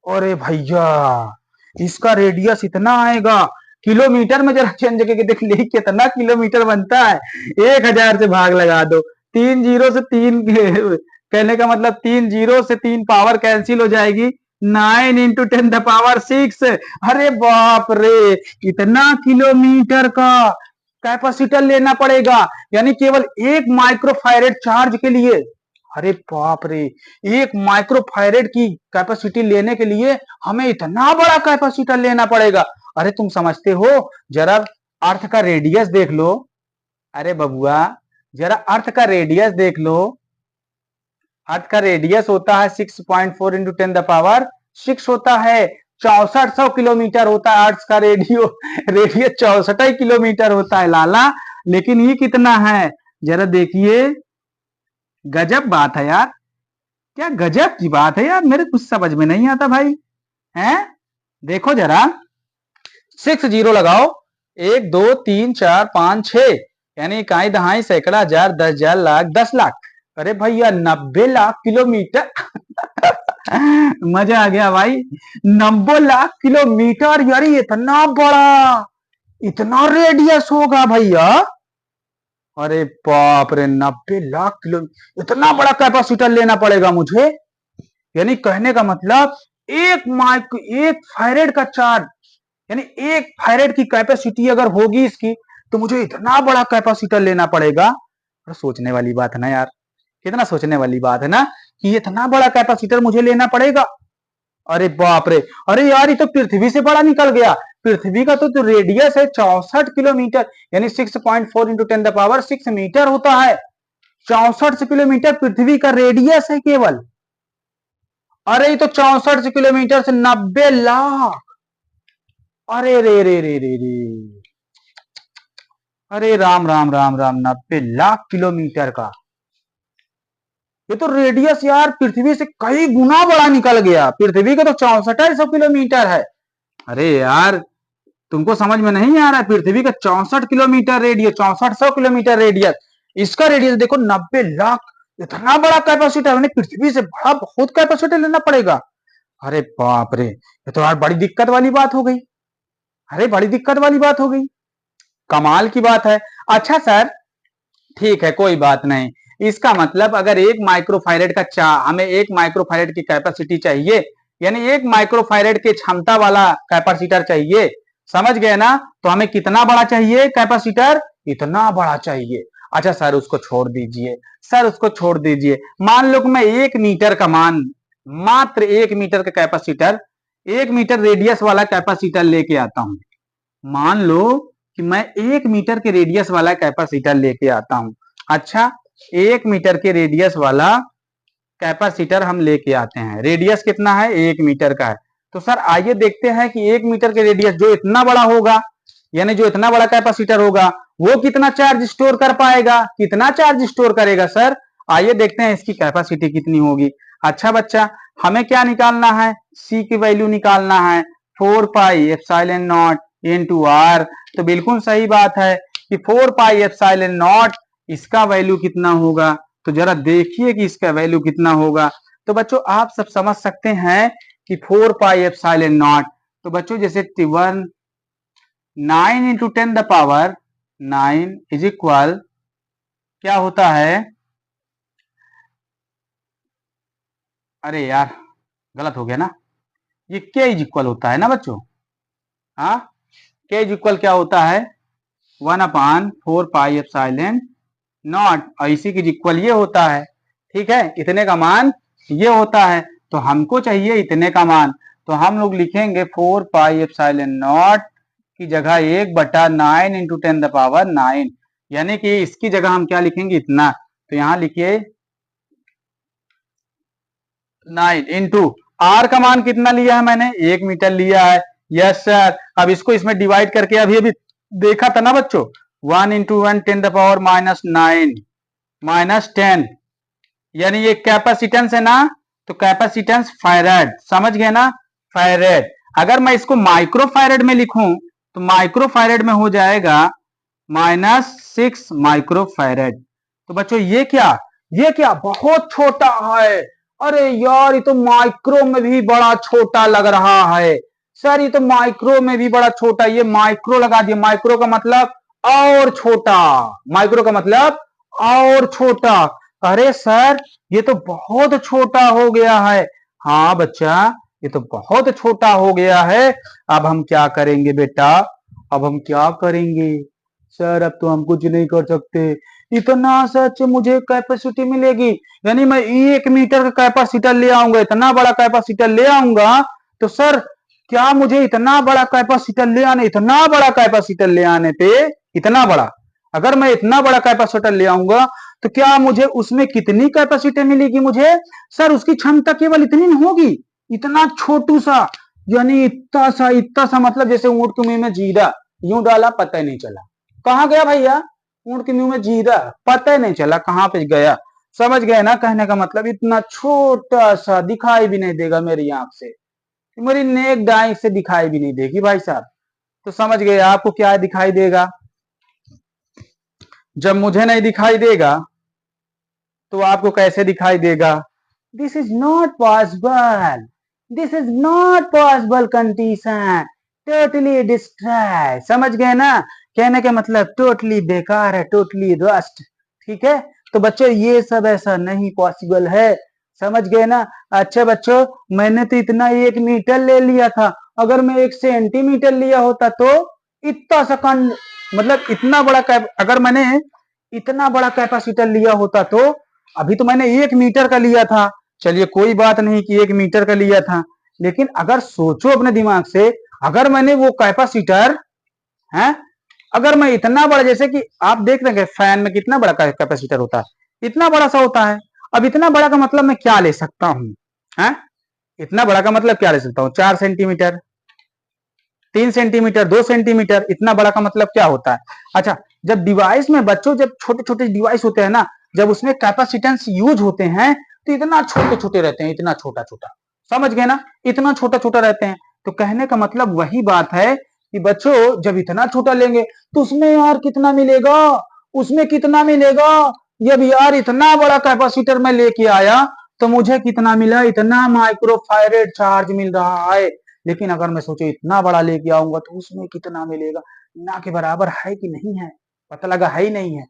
अरे भैया इसका रेडियस इतना आएगा। किलोमीटर में जरा चेंज करके देख ले कितना किलोमीटर बनता है। 1000 से भाग लगा दो, 3 जीरो से 3 कहने का मतलब 3 जीरो से 3 पावर कैंसिल हो जाएगी, 9 इंटू 10⁻⁶। अरे बाप रे, इतना किलोमीटर का कैपेसिटर लेना पड़ेगा, यानी केवल 1 माइक्रोफैरेड चार्ज के लिए। अरे बाप रे, 1 माइक्रोफैरेड की कैपेसिटी लेने के लिए हमें इतना बड़ा कैपेसिटर लेना पड़ेगा। अरे तुम समझते हो, जरा अर्थ का रेडियस देख लो। अरे बबुआ जरा अर्थ का रेडियस देख लो, अर्थ का रेडियस होता है 6.4 इंटू 10⁻⁶ होता है, 6400 किलोमीटर होता है अर्थ का रेडियस 64 किलोमीटर होता है लाला। लेकिन ये कितना है जरा देखिए, गजब बात है यार, क्या गजब की बात है यार, मेरे कुछ समझ में नहीं आता भाई। हैं देखो जरा, 6 जीरो लगाओ, 1 2 3 4 5 6, यानी इकाई दहाई सैकड़ा हजार 10,000 लाख 10 लाख, अरे भैया 90 लाख किलोमीटर मजा आ गया भाई, 90 लाख किलोमीटर, यार इतना बड़ा, इतना रेडियस होगा भैया। अरे बाप रे, 90 लाख किलो, इतना बड़ा कैपेसिटर लेना पड़ेगा मुझे। यानी कहने का मतलब 1 फैरेड का चार्ज, यानी 1 फैरेड की कैपेसिटी अगर होगी इसकी, तो मुझे इतना बड़ा कैपेसिटर लेना पड़ेगा। सोचने वाली बात है ना यार, कितना सोचने वाली बात है ना कि इतना बड़ा कैपेसिटर मुझे लेना पड़ेगा। अरे बाप रे, अरे यार ये तो पृथ्वी से बड़ा निकल गया। पृथ्वी का तो रेडियस है 64 किलोमीटर, यानी 6.4 इंटू 10⁻⁶ मीटर होता है। 64 किलोमीटर पृथ्वी का रेडियस है केवल। अरे ये तो 64 किलोमीटर से 90 लाख, अरे रे रे रे रे रे, अरे राम राम राम राम, 90 लाख किलोमीटर का, ये तो रेडियस यार पृथ्वी से कई गुना बड़ा निकल गया। पृथ्वी का तो 6400 किलोमीटर है। अरे यार तुमको समझ में नहीं आ रहा है, पृथ्वी का 64 किलोमीटर रेडियस, 6400 किलोमीटर रेडियस, इसका रेडियस देखो 90 लाख, इतना बड़ा कैपेसिटर, मैंने पृथ्वी से बड़ा बहुत कैपेसिटर लेना पड़ेगा। अरे बाप रे, ये तो यार बड़ी दिक्कत वाली बात हो गई। अरे बड़ी दिक्कत वाली बात हो गई, कमाल की बात है। अच्छा सर ठीक है कोई बात नहीं, इसका मतलब अगर एक माइक्रोफैरेड का हमें एक माइक्रोफैरेड की कैपेसिटी चाहिए, यानी एक माइक्रोफैरेड के क्षमता वाला कैपेसिटर चाहिए, समझ गए ना, तो हमें कितना बड़ा चाहिए कैपेसिटर, इतना बड़ा चाहिए। अच्छा सर उसको छोड़ दीजिए, सर उसको छोड़ दीजिए, मान लो कि मैं 1 मीटर का मान, मात्र 1 मीटर का कैपेसिटर, 1 मीटर रेडियस वाला कैपेसिटर लेके आता हूं। मान लो कि मैं 1 मीटर के रेडियस वाला कैपेसिटर लेके आता हूं। अच्छा 1 मीटर के रेडियस वाला कैपेसिटर हम लेके आते हैं, रेडियस कितना है, 1 मीटर का है। तो सर आइए देखते हैं कि 1 मीटर के रेडियस जो इतना बड़ा होगा, यानी जो इतना बड़ा कैपेसिटर होगा, वो कितना चार्ज स्टोर कर पाएगा, कितना चार्ज स्टोर करेगा सर। आइए देखते हैं इसकी कैपेसिटी कितनी होगी। अच्छा बच्चा हमें क्या निकालना है, सी की वैल्यू निकालना है, 4 pi epsilon naught into R. तो बिल्कुल सही बात है कि 4 पाई एप्सिलॉन नॉट इसका वैल्यू कितना होगा, तो जरा देखिए कि इसका वैल्यू कितना होगा। तो बच्चों आप सब समझ सकते हैं कि 4 पाई एप्सिलॉन नॉट, तो बच्चों जैसे 9 into 10 the power 9 is equal क्या होता है, अरे यार गलत हो गया ना, ये के इज इक्वल होता है ना बच्चों, हाँ के इज इक्वल क्या होता है, 1/4 पाई एप्सिलॉन नॉट, और इसी की इक्वल ये होता है। ठीक है, इतने का मान ये होता है, तो हमको चाहिए इतने का मान, तो हम लोग लिखेंगे 4 पाई एप्सिलॉन नॉट की जगह 1/9 इंटू 10 द पावर 9, यानी कि इसकी जगह हम क्या लिखेंगे, इतना। तो यहां लिखिए 9 इंटू आर का मान कितना लिया है मैंने, 1 मीटर लिया है। यस सर, अब इसको इसमें डिवाइड करके अभी अभी देखा था ना बच्चों, 1 इंटू 1 10 द पावर -9 -10, यानी ये कैपेसिटेंस है ना, तो कैपेसिटेंस फैराड, समझ गए ना, फैराड। अगर मैं इसको माइक्रोफैरेड में लिखूं तो माइक्रोफैरेड में हो जाएगा -6 माइक्रोफैरेड। तो बच्चों ये क्या बहुत छोटा है, अरे यार ये तो माइक्रो में भी बड़ा छोटा लग रहा है सर, ये तो माइक्रो में भी बड़ा छोटा, ये माइक्रो लगा दिए, माइक्रो का मतलब और छोटा, माइक्रो का मतलब और छोटा। अरे सर ये तो बहुत छोटा हो गया है। हाँ बच्चा ये तो बहुत छोटा हो गया है। अब हम क्या करेंगे बेटा, अब हम क्या करेंगे सर, अब तो हम कुछ नहीं कर सकते, इतना सच मुझे कैपेसिटी मिलेगी, यानी मैं 1 मीटर का कैपेसिटर ले आऊंगा, इतना बड़ा कैपेसिटर ले आऊंगा, तो सर क्या मुझे इतना बड़ा कैपेसिटर ले आने, इतना बड़ा कैपेसिटर ले आने पे, इतना बड़ा, अगर मैं इतना बड़ा कैपेसिटर ले आऊंगा तो क्या मुझे उसमें कितनी कैपेसिटी मिलेगी मुझे, सर उसकी क्षमता केवल इतनी नहीं होगी, इतना छोटू सा, यानी इतना सा मतलब जैसे ऊंट के मुंह में जीरा यूं डाला पता ही नहीं चला, कहाँ गया भैया, ऊंट के मुंह में जीरा पता ही नहीं चला कहाँ पे गया। समझ गए ना, कहने का मतलब इतना छोटा सा, दिखाई भी नहीं देगा मेरी आंख से, मेरी नेक डाइंग से दिखाई भी नहीं देगी भाई साहब। तो समझ गए आपको क्या दिखाई देगा, जब मुझे नहीं दिखाई देगा तो आपको कैसे दिखाई देगा, this is not possible, this is not possible condition, totally destroy, समझ गए ना, कहने का मतलब टोटली बेकार है, टोटली रस्ट। ठीक है, तो बच्चों ये सब ऐसा नहीं पॉसिबल है, समझ गए ना। अच्छा बच्चों मैंने तो इतना 1 मीटर ले लिया था, अगर मैं 1 सेंटीमीटर लिया होता तो इतना सेकंड, मतलब इतना बड़ा अगर मैंने इतना बड़ा कैपेसिटर लिया होता तो, अभी तो मैंने 1 मीटर का लिया था, चलिए कोई बात नहीं कि 1 मीटर का लिया था, लेकिन अगर सोचो अपने दिमाग से, अगर मैंने वो कैपेसिटर है, अगर मैं इतना बड़ा, जैसे कि आप देख रहे हैं फैन में कितना बड़ा कैपेसिटर होता है, इतना बड़ा सा होता है। अब इतना बड़ा का मतलब मैं क्या ले सकता हूं, है इतना बड़ा का मतलब क्या ले सकता हूं, 4 सेंटीमीटर, 3 सेंटीमीटर, 2 सेंटीमीटर, इतना बड़ा का मतलब क्या होता है। अच्छा जब डिवाइस में बच्चों, जब छोटे छोटे डिवाइस होते हैं ना, जब उसमें कैपेसिटेंस यूज होते हैं तो इतना छोटे छोटे रहते हैं, इतना छोटा छोटा, समझ गए ना, इतना छोटा छोटा रहते हैं। तो कहने का मतलब वही बात है कि बच्चों जब इतना छोटा लेंगे तो उसमें यार कितना मिलेगा, उसमें कितना मिलेगा, जब यार इतना बड़ा कैपेसिटर में लेके आया तो मुझे कितना मिला, इतना माइक्रोफैरेड चार्ज मिल रहा है, लेकिन अगर मैं सोचो इतना बड़ा लेके आऊंगा तो उसमें कितना मिलेगा, ना के बराबर है कि नहीं है, पता लगा है ही नहीं है।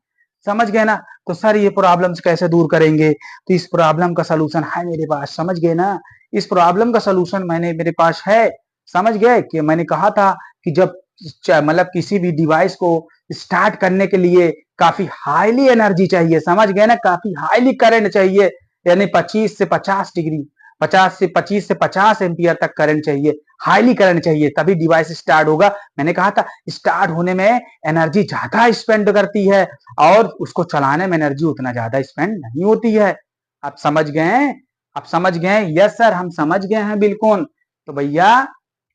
समझ गए ना? तो सर ये प्रॉब्लम्स कैसे दूर करेंगे? तो इस प्रॉब्लम का सलूशन है मेरे पास, समझ गए ना? इस प्रॉब्लम का सलूशन मेरे पास है, समझ गए? कि मैंने कहा था कि जब मतलब किसी भी डिवाइस को स्टार्ट करने के लिए काफी हाईली एनर्जी चाहिए, समझ गए ना? काफी हाईली करंट चाहिए, यानी 25 से 50 डिग्री, 50 से 25 से 50 एम्पियर तक करंट चाहिए, हाईली करंट चाहिए, तभी डिवाइस स्टार्ट होगा। मैंने कहा था स्टार्ट होने में एनर्जी ज्यादा स्पेंड करती है और उसको चलाने में एनर्जी उतना ज्यादा स्पेंड नहीं होती है। आप समझ गए? आप समझ गए? यस सर, हम समझ गए हैं बिल्कुल। तो भैया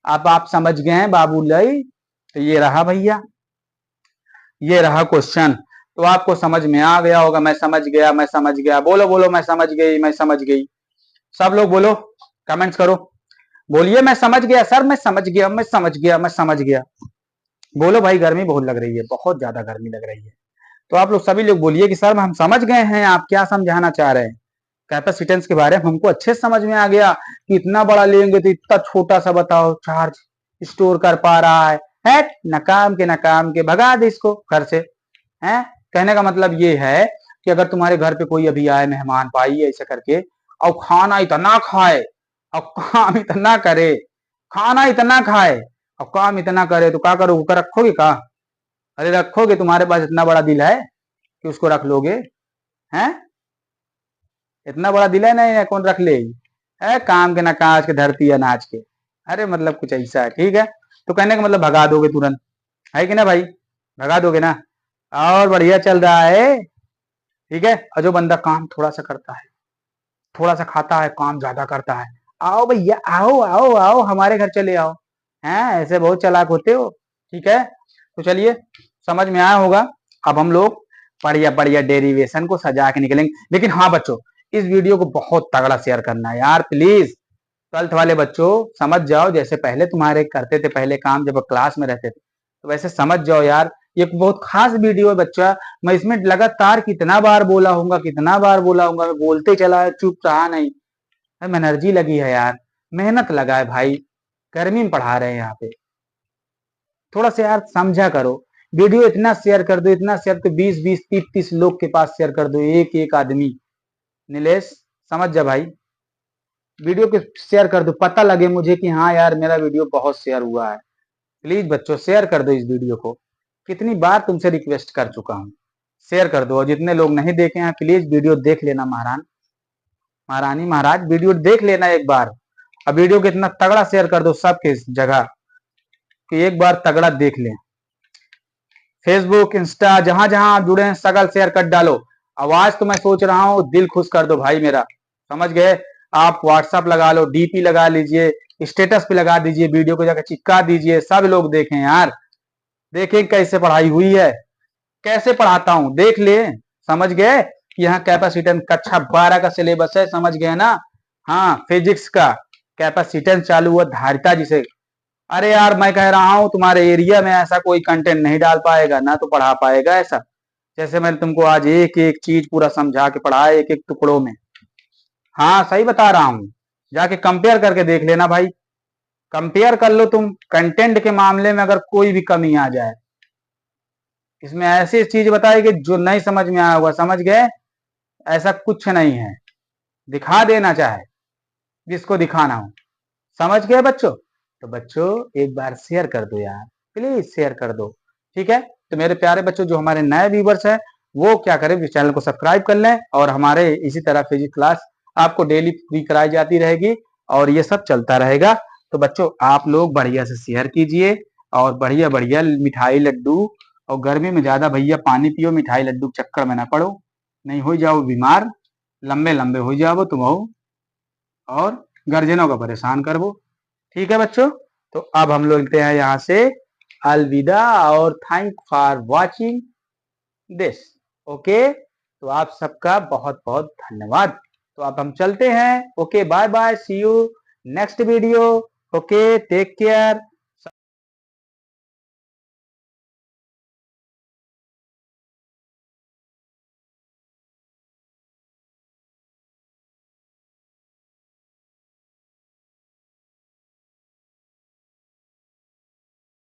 अब आप समझ गए हैं बाबू लई, तो ये रहा भैया, ये रहा क्वेश्चन। तो आपको समझ में आ गया होगा, मैं समझ गया, मैं समझ गया, बोलो बोलो मैं समझ गई, मैं समझ गई। सब लोग बोलो, कमेंट्स करो, बोलिए मैं समझ गया सर, मैं समझ गया, मैं समझ गया, मैं समझ गया। बोलो भाई, गर्मी बहुत लग रही है, बहुत ज्यादा गर्मी लग रही है। तो आप लोग सभी लोग बोलिए कि सर हम समझ गए हैं, आप क्या समझाना चाह रहे हैं। कैपेसिटेंस के बारे में हमको अच्छे से समझ में आ गया कि इतना बड़ा लेंगे तो इतना छोटा सा बताओ चार्ज स्टोर कर पा रहा है नकाम के भगा दे इसको घर से। है कहने का मतलब ये है कि अगर तुम्हारे घर पे कोई अभी आए मेहमान भाई ऐसे करके और खाना इतना खाए और काम इतना करे, खाना इतना खाए और काम इतना करे, तो क्या करोगे? उसका रखोगे का? अरे रखोगे? तुम्हारे पास इतना बड़ा दिल है कि उसको रख लोगे? हैं? इतना बड़ा दिल है नहीं, कौन रख ले? है काम के ना काज के, धरती अनाज के। अरे मतलब कुछ ऐसा है, ठीक है? तो कहने का मतलब भगा दोगे तुरंत, है कि ना भाई? भगा दोगे ना? और बढ़िया चल रहा है, ठीक है? और जो बंदा काम थोड़ा सा करता है, थोड़ा सा खाता है, काम ज्यादा करता है, आओ भैया आओ आओ आओ हमारे घर चले आओ। हैं ऐसे बहुत चालाक होते हो, ठीक है? तो चलिए, समझ में आया होगा। अब हम लोग बढ़िया बढ़िया डेरिवेशन को सजा के निकलेंगे। लेकिन हाँ बच्चों, इस वीडियो को बहुत तगड़ा शेयर करना है यार प्लीज। 12th वाले बच्चों समझ जाओ, जैसे पहले तुम्हारे करते थे पहले काम जब क्लास में रहते थे, तो वैसे समझ जाओ यार। ये बहुत खास वीडियो है बच्चा, मैं इसमें लगातार कितना बार बोला हूँ, कितना बार बोला हूँ, मैं बोलते चला, चुप रहा नहीं। एनर्जी लगी है यार, मेहनत लगा है भाई, गर्मी में पढ़ा रहे हैं यहाँ पे। थोड़ा सा यार समझा करो। वीडियो इतना शेयर कर दो, इतना शेयर तो 20-20 30-30 लोग के पास शेयर कर दो, एक एक आदमी। नीलेश समझ जा भाई, वीडियो को शेयर कर दो, पता लगे मुझे कि हाँ यार मेरा वीडियो बहुत शेयर हुआ है। प्लीज बच्चों शेयर कर दो इस वीडियो को, कितनी बार तुमसे रिक्वेस्ट कर चुका हूँ, शेयर कर दो। और जितने लोग नहीं देखे हैं प्लीज वीडियो देख लेना, महारान महारानी महाराज वीडियो देख लेना एक बार। अब वीडियो को इतना तगड़ा शेयर कर दो सबके जगह कि एक बार तगड़ा देख लें। फेसबुक इंस्टा जहां जहां आप जुड़े हैं सगल शेयर कर डालो। आवाज तो मैं सोच रहा हूँ दिल खुश कर दो भाई मेरा, समझ गए? आप व्हाट्सअप लगा लो, डीपी लगा लीजिए, स्टेटस पे लगा दीजिए, वीडियो को जाकर चिपका दीजिए, सब लोग देखें यार, देखें कैसे पढ़ाई हुई है, कैसे पढ़ाता हूँ, देख ले। समझ गए कि यहाँ कैपेसिटेंस कक्षा 12 का सिलेबस है, समझ गए ना? हाँ फिजिक्स का कैपेसिटेंस चालू हुआ, धारिता जिसे। अरे यार मैं कह रहा हूँ तुम्हारे एरिया में ऐसा कोई कंटेंट नहीं डाल पाएगा ना, तो पढ़ा पाएगा ऐसा, जैसे मैंने तुमको आज एक एक चीज पूरा समझा के पढ़ाया एक एक टुकड़ों में। हाँ सही बता रहा हूँ, जाके कंपेयर करके देख लेना भाई, कंपेयर कर लो तुम। कंटेंट के मामले में अगर कोई भी कमी आ जाए, इसमें ऐसी चीज बताई कि जो नहीं समझ में आया होगा, समझ गए? ऐसा कुछ नहीं है, दिखा देना चाहे जिसको दिखाना हो। समझ गए बच्चों? तो बच्चों एक बार शेयर कर दो यार, प्लीज शेयर कर दो, ठीक है? तो मेरे प्यारे बच्चों जो हमारे नए व्यूवर्स हैं वो क्या करें, चैनल को सब्सक्राइब कर लें, और हमारे इसी तरह फिजिक्स क्लास आपको डेली फ्री कराई जाती रहेगी और ये सब चलता रहेगा। तो बच्चों आप लोग बढ़िया से शेयर कीजिए और बढ़िया बढ़िया मिठाई लड्डू, और गर्मी में ज्यादा भैया पानी पियो, मिठाई लड्डू के चक्कर में ना पड़ो, नहीं हो जाओ बीमार, लंबे लंबे हो जाओ तुम हो, और गर्जनों का परेशान करवो। ठीक है बच्चों? तो अब हम लोग लेते हैं यहाँ से अलविदा, और thank for watching this. Okay, तो आप सबका बहुत बहुत धन्यवाद। तो अब हम चलते हैं। Okay bye bye, see you next video. Okay take care.